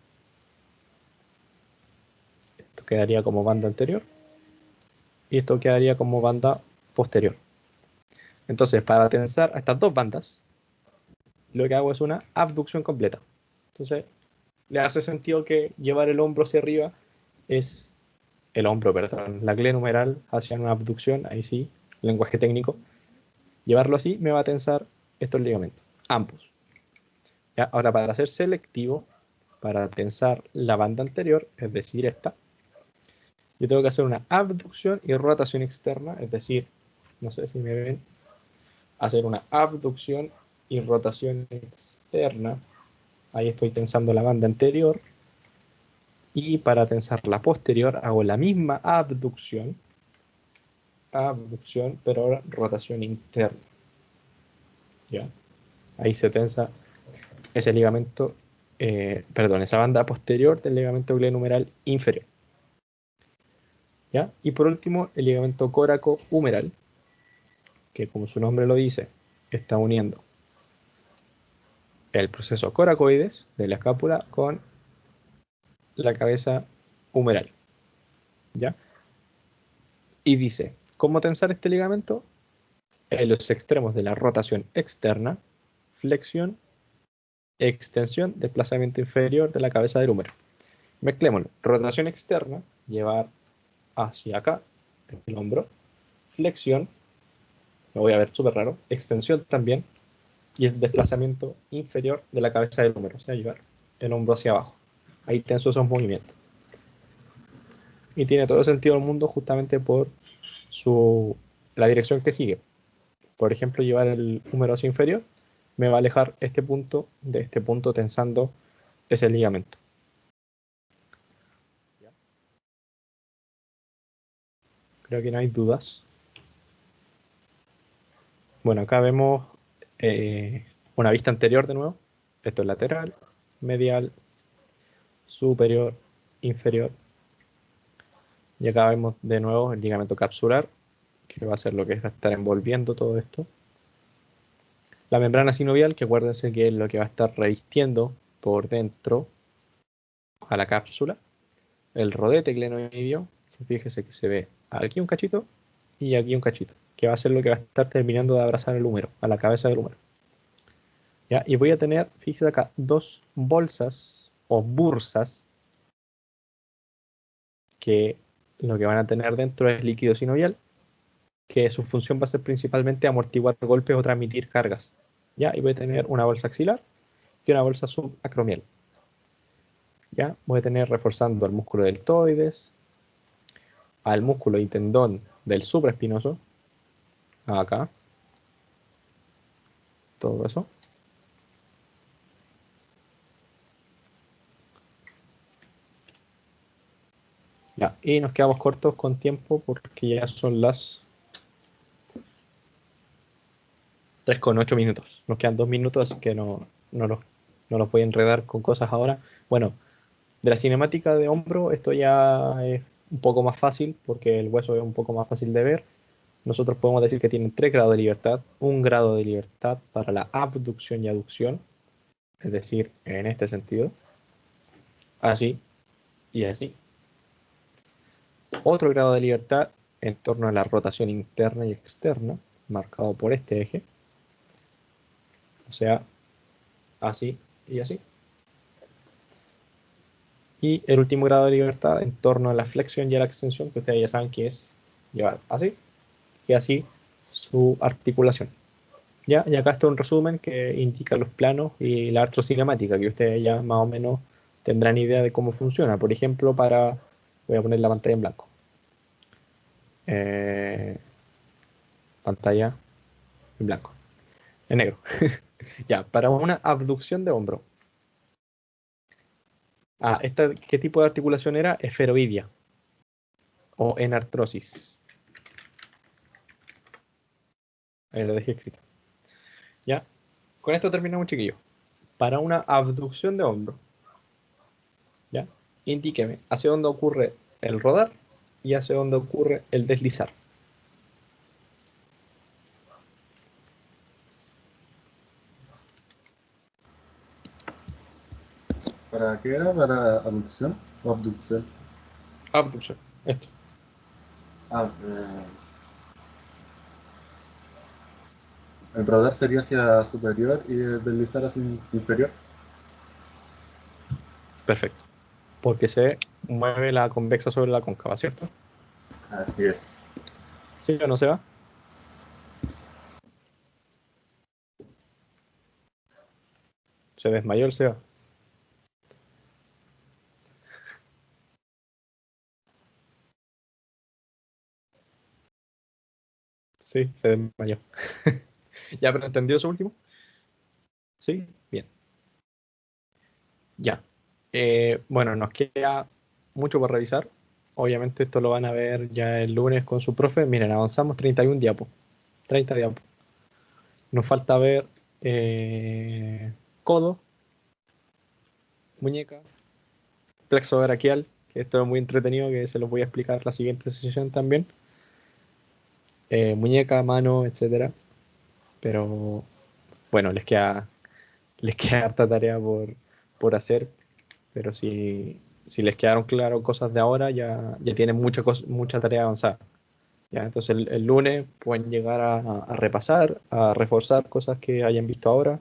Esto quedaría como banda anterior y esto quedaría como banda posterior. Entonces, para tensar a estas dos bandas, lo que hago es una abducción completa. Entonces, le hace sentido que llevar el hombro hacia arriba es el hombro, perdón, la glenohumeral hacia una abducción, ahí sí, lenguaje técnico. Llevarlo así me va a tensar estos ligamentos, ambos. ¿Ya? Ahora, para ser selectivo, para tensar la banda anterior, es decir, esta, yo tengo que hacer una abducción y rotación externa, es decir, no sé si me ven, hacer una abducción y rotación externa. Ahí estoy tensando la banda anterior. Y para tensar la posterior hago la misma abducción, pero ahora rotación interna. ¿Ya? Ahí se tensa ese ligamento, perdón, esa banda posterior del ligamento glenohumeral inferior. ¿Ya? Y por último, el ligamento córaco-humeral, que como su nombre lo dice, está uniendo el proceso coracoides de la escápula con la cabeza humeral. ¿Ya? Y dice, ¿cómo tensar este ligamento? En los extremos de la rotación externa, flexión, extensión, desplazamiento inferior de la cabeza del húmero. Mezclémoslo. Rotación externa, llevar hacia acá el hombro. Flexión, lo voy a ver súper raro. Extensión también. Y el desplazamiento inferior de la cabeza del húmero, o sea, llevar el hombro hacia abajo. Ahí tenso esos movimientos. y tiene todo el sentido del mundo justamente por la dirección que sigue. Por ejemplo, llevar el húmero hacia inferior me va a alejar este punto de este punto tensando ese ligamento. Creo que no hay dudas. Bueno, acá vemos una vista anterior de nuevo. Esto es lateral, medial, superior, inferior. Y acá vemos de nuevo el ligamento capsular, que va a ser lo que va a estar envolviendo todo esto. La membrana sinovial, que acuérdense que es lo que va a estar revistiendo por dentro a la cápsula. El rodete glenoideo, fíjese que se ve aquí un cachito y aquí un cachito, que va a ser lo que va a estar terminando de abrazar el húmero, a la cabeza del húmero. ¿Ya? Y voy a tener, fíjese acá, dos bolsas o bursas que lo que van a tener dentro es líquido sinovial, que su función va a ser principalmente amortiguar golpes o transmitir cargas. ¿Ya? Y voy a tener una bolsa axilar y una bolsa subacromial. ¿Ya? Voy a tener reforzando al músculo deltoides, al músculo y tendón del supraespinoso, acá, todo eso. Ya, y nos quedamos cortos con tiempo porque ya son las 3:08 minutos. Nos quedan 2 minutos, así que no los voy a enredar con cosas ahora. Bueno, de la cinemática de hombro, esto ya es un poco más fácil porque el hueso es un poco más fácil de ver. Nosotros podemos decir que tienen 3 grados de libertad. 1 grado de libertad para la abducción y aducción, es decir, en este sentido. Así y así. Otro grado de libertad en torno a la rotación interna y externa, marcado por este eje. O sea, así y así. Y el último grado de libertad en torno a la flexión y a la extensión, que ustedes ya saben que es llevar así y así su articulación. ¿Ya? Y acá está un resumen que indica los planos y la artrocinemática, que ustedes ya más o menos tendrán idea de cómo funciona. Por ejemplo, voy a poner la pantalla en blanco. Pantalla en blanco. En negro. Ya, para una abducción de hombro. ¿Qué tipo de articulación era? Esferoidea o enartrosis. Ahí lo dejé escrito. ¿Ya? Con esto terminamos, chiquillos. Para una abducción de hombro, ¿ya? Indíqueme hacia dónde ocurre el rodar y hacia dónde ocurre el deslizar.
¿Para qué era? ¿Para abducción o abducción?
Abducción. Esto.
Ah, el rodar sería hacia superior y el deslizar hacia inferior.
Perfecto. Porque se mueve la convexa sobre la cóncava, ¿cierto?
Así es.
¿Sí o no se va? Se desmayó el Seba. Sí, se desmayó. ¿Ya, pero entendió eso último? Sí, bien. Ya. Bueno, nos queda mucho por revisar. Obviamente esto lo van a ver ya el lunes con su profe. Miren, avanzamos 31 diapos. 30 diapos. Nos falta ver codo, muñeca, plexo braquial, que esto es muy entretenido, que se los voy a explicar la siguiente sesión también. Muñeca, mano, etcétera. Pero bueno, les queda harta tarea por hacer, pero si les quedaron claras cosas de ahora, ya tienen mucha tarea avanzada. ¿Ya? Entonces el lunes pueden llegar a repasar, a reforzar cosas que hayan visto ahora,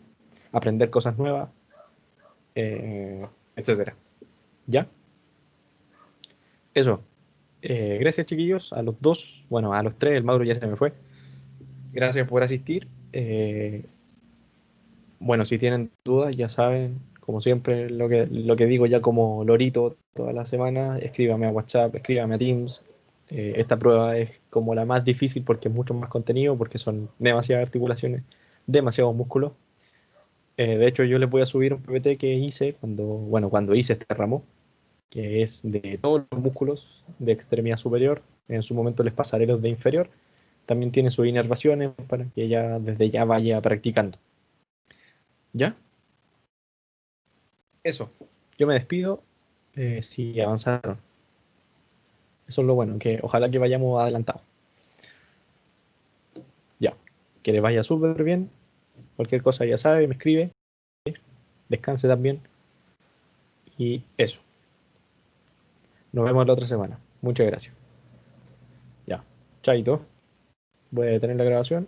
aprender cosas nuevas, etcétera. ¿Ya? Eso. Gracias, chiquillos, a los dos, bueno, a los tres, el Mauro ya se me fue. Gracias por asistir. Bueno, si tienen dudas, ya saben, como siempre, lo que digo ya como lorito toda la semana, escríbame a WhatsApp, escríbame a Teams. Esta prueba es como la más difícil porque es mucho más contenido, porque son demasiadas articulaciones, demasiados músculos. De hecho, yo les voy a subir un PPT que hice cuando hice este ramo, que es de todos los músculos de extremidad superior. En su momento les pasaré los de inferior. También tiene sus inervaciones para que ya desde ya vaya practicando. ¿Ya? Eso. Yo me despido si avanzaron. Eso es lo bueno, que ojalá que vayamos adelantados. Ya. Que les vaya súper bien. Cualquier cosa ya sabe, me escribe. Descanse también. Y eso. Nos vemos la otra semana. Muchas gracias. Ya. Chaito. Voy a detener la grabación.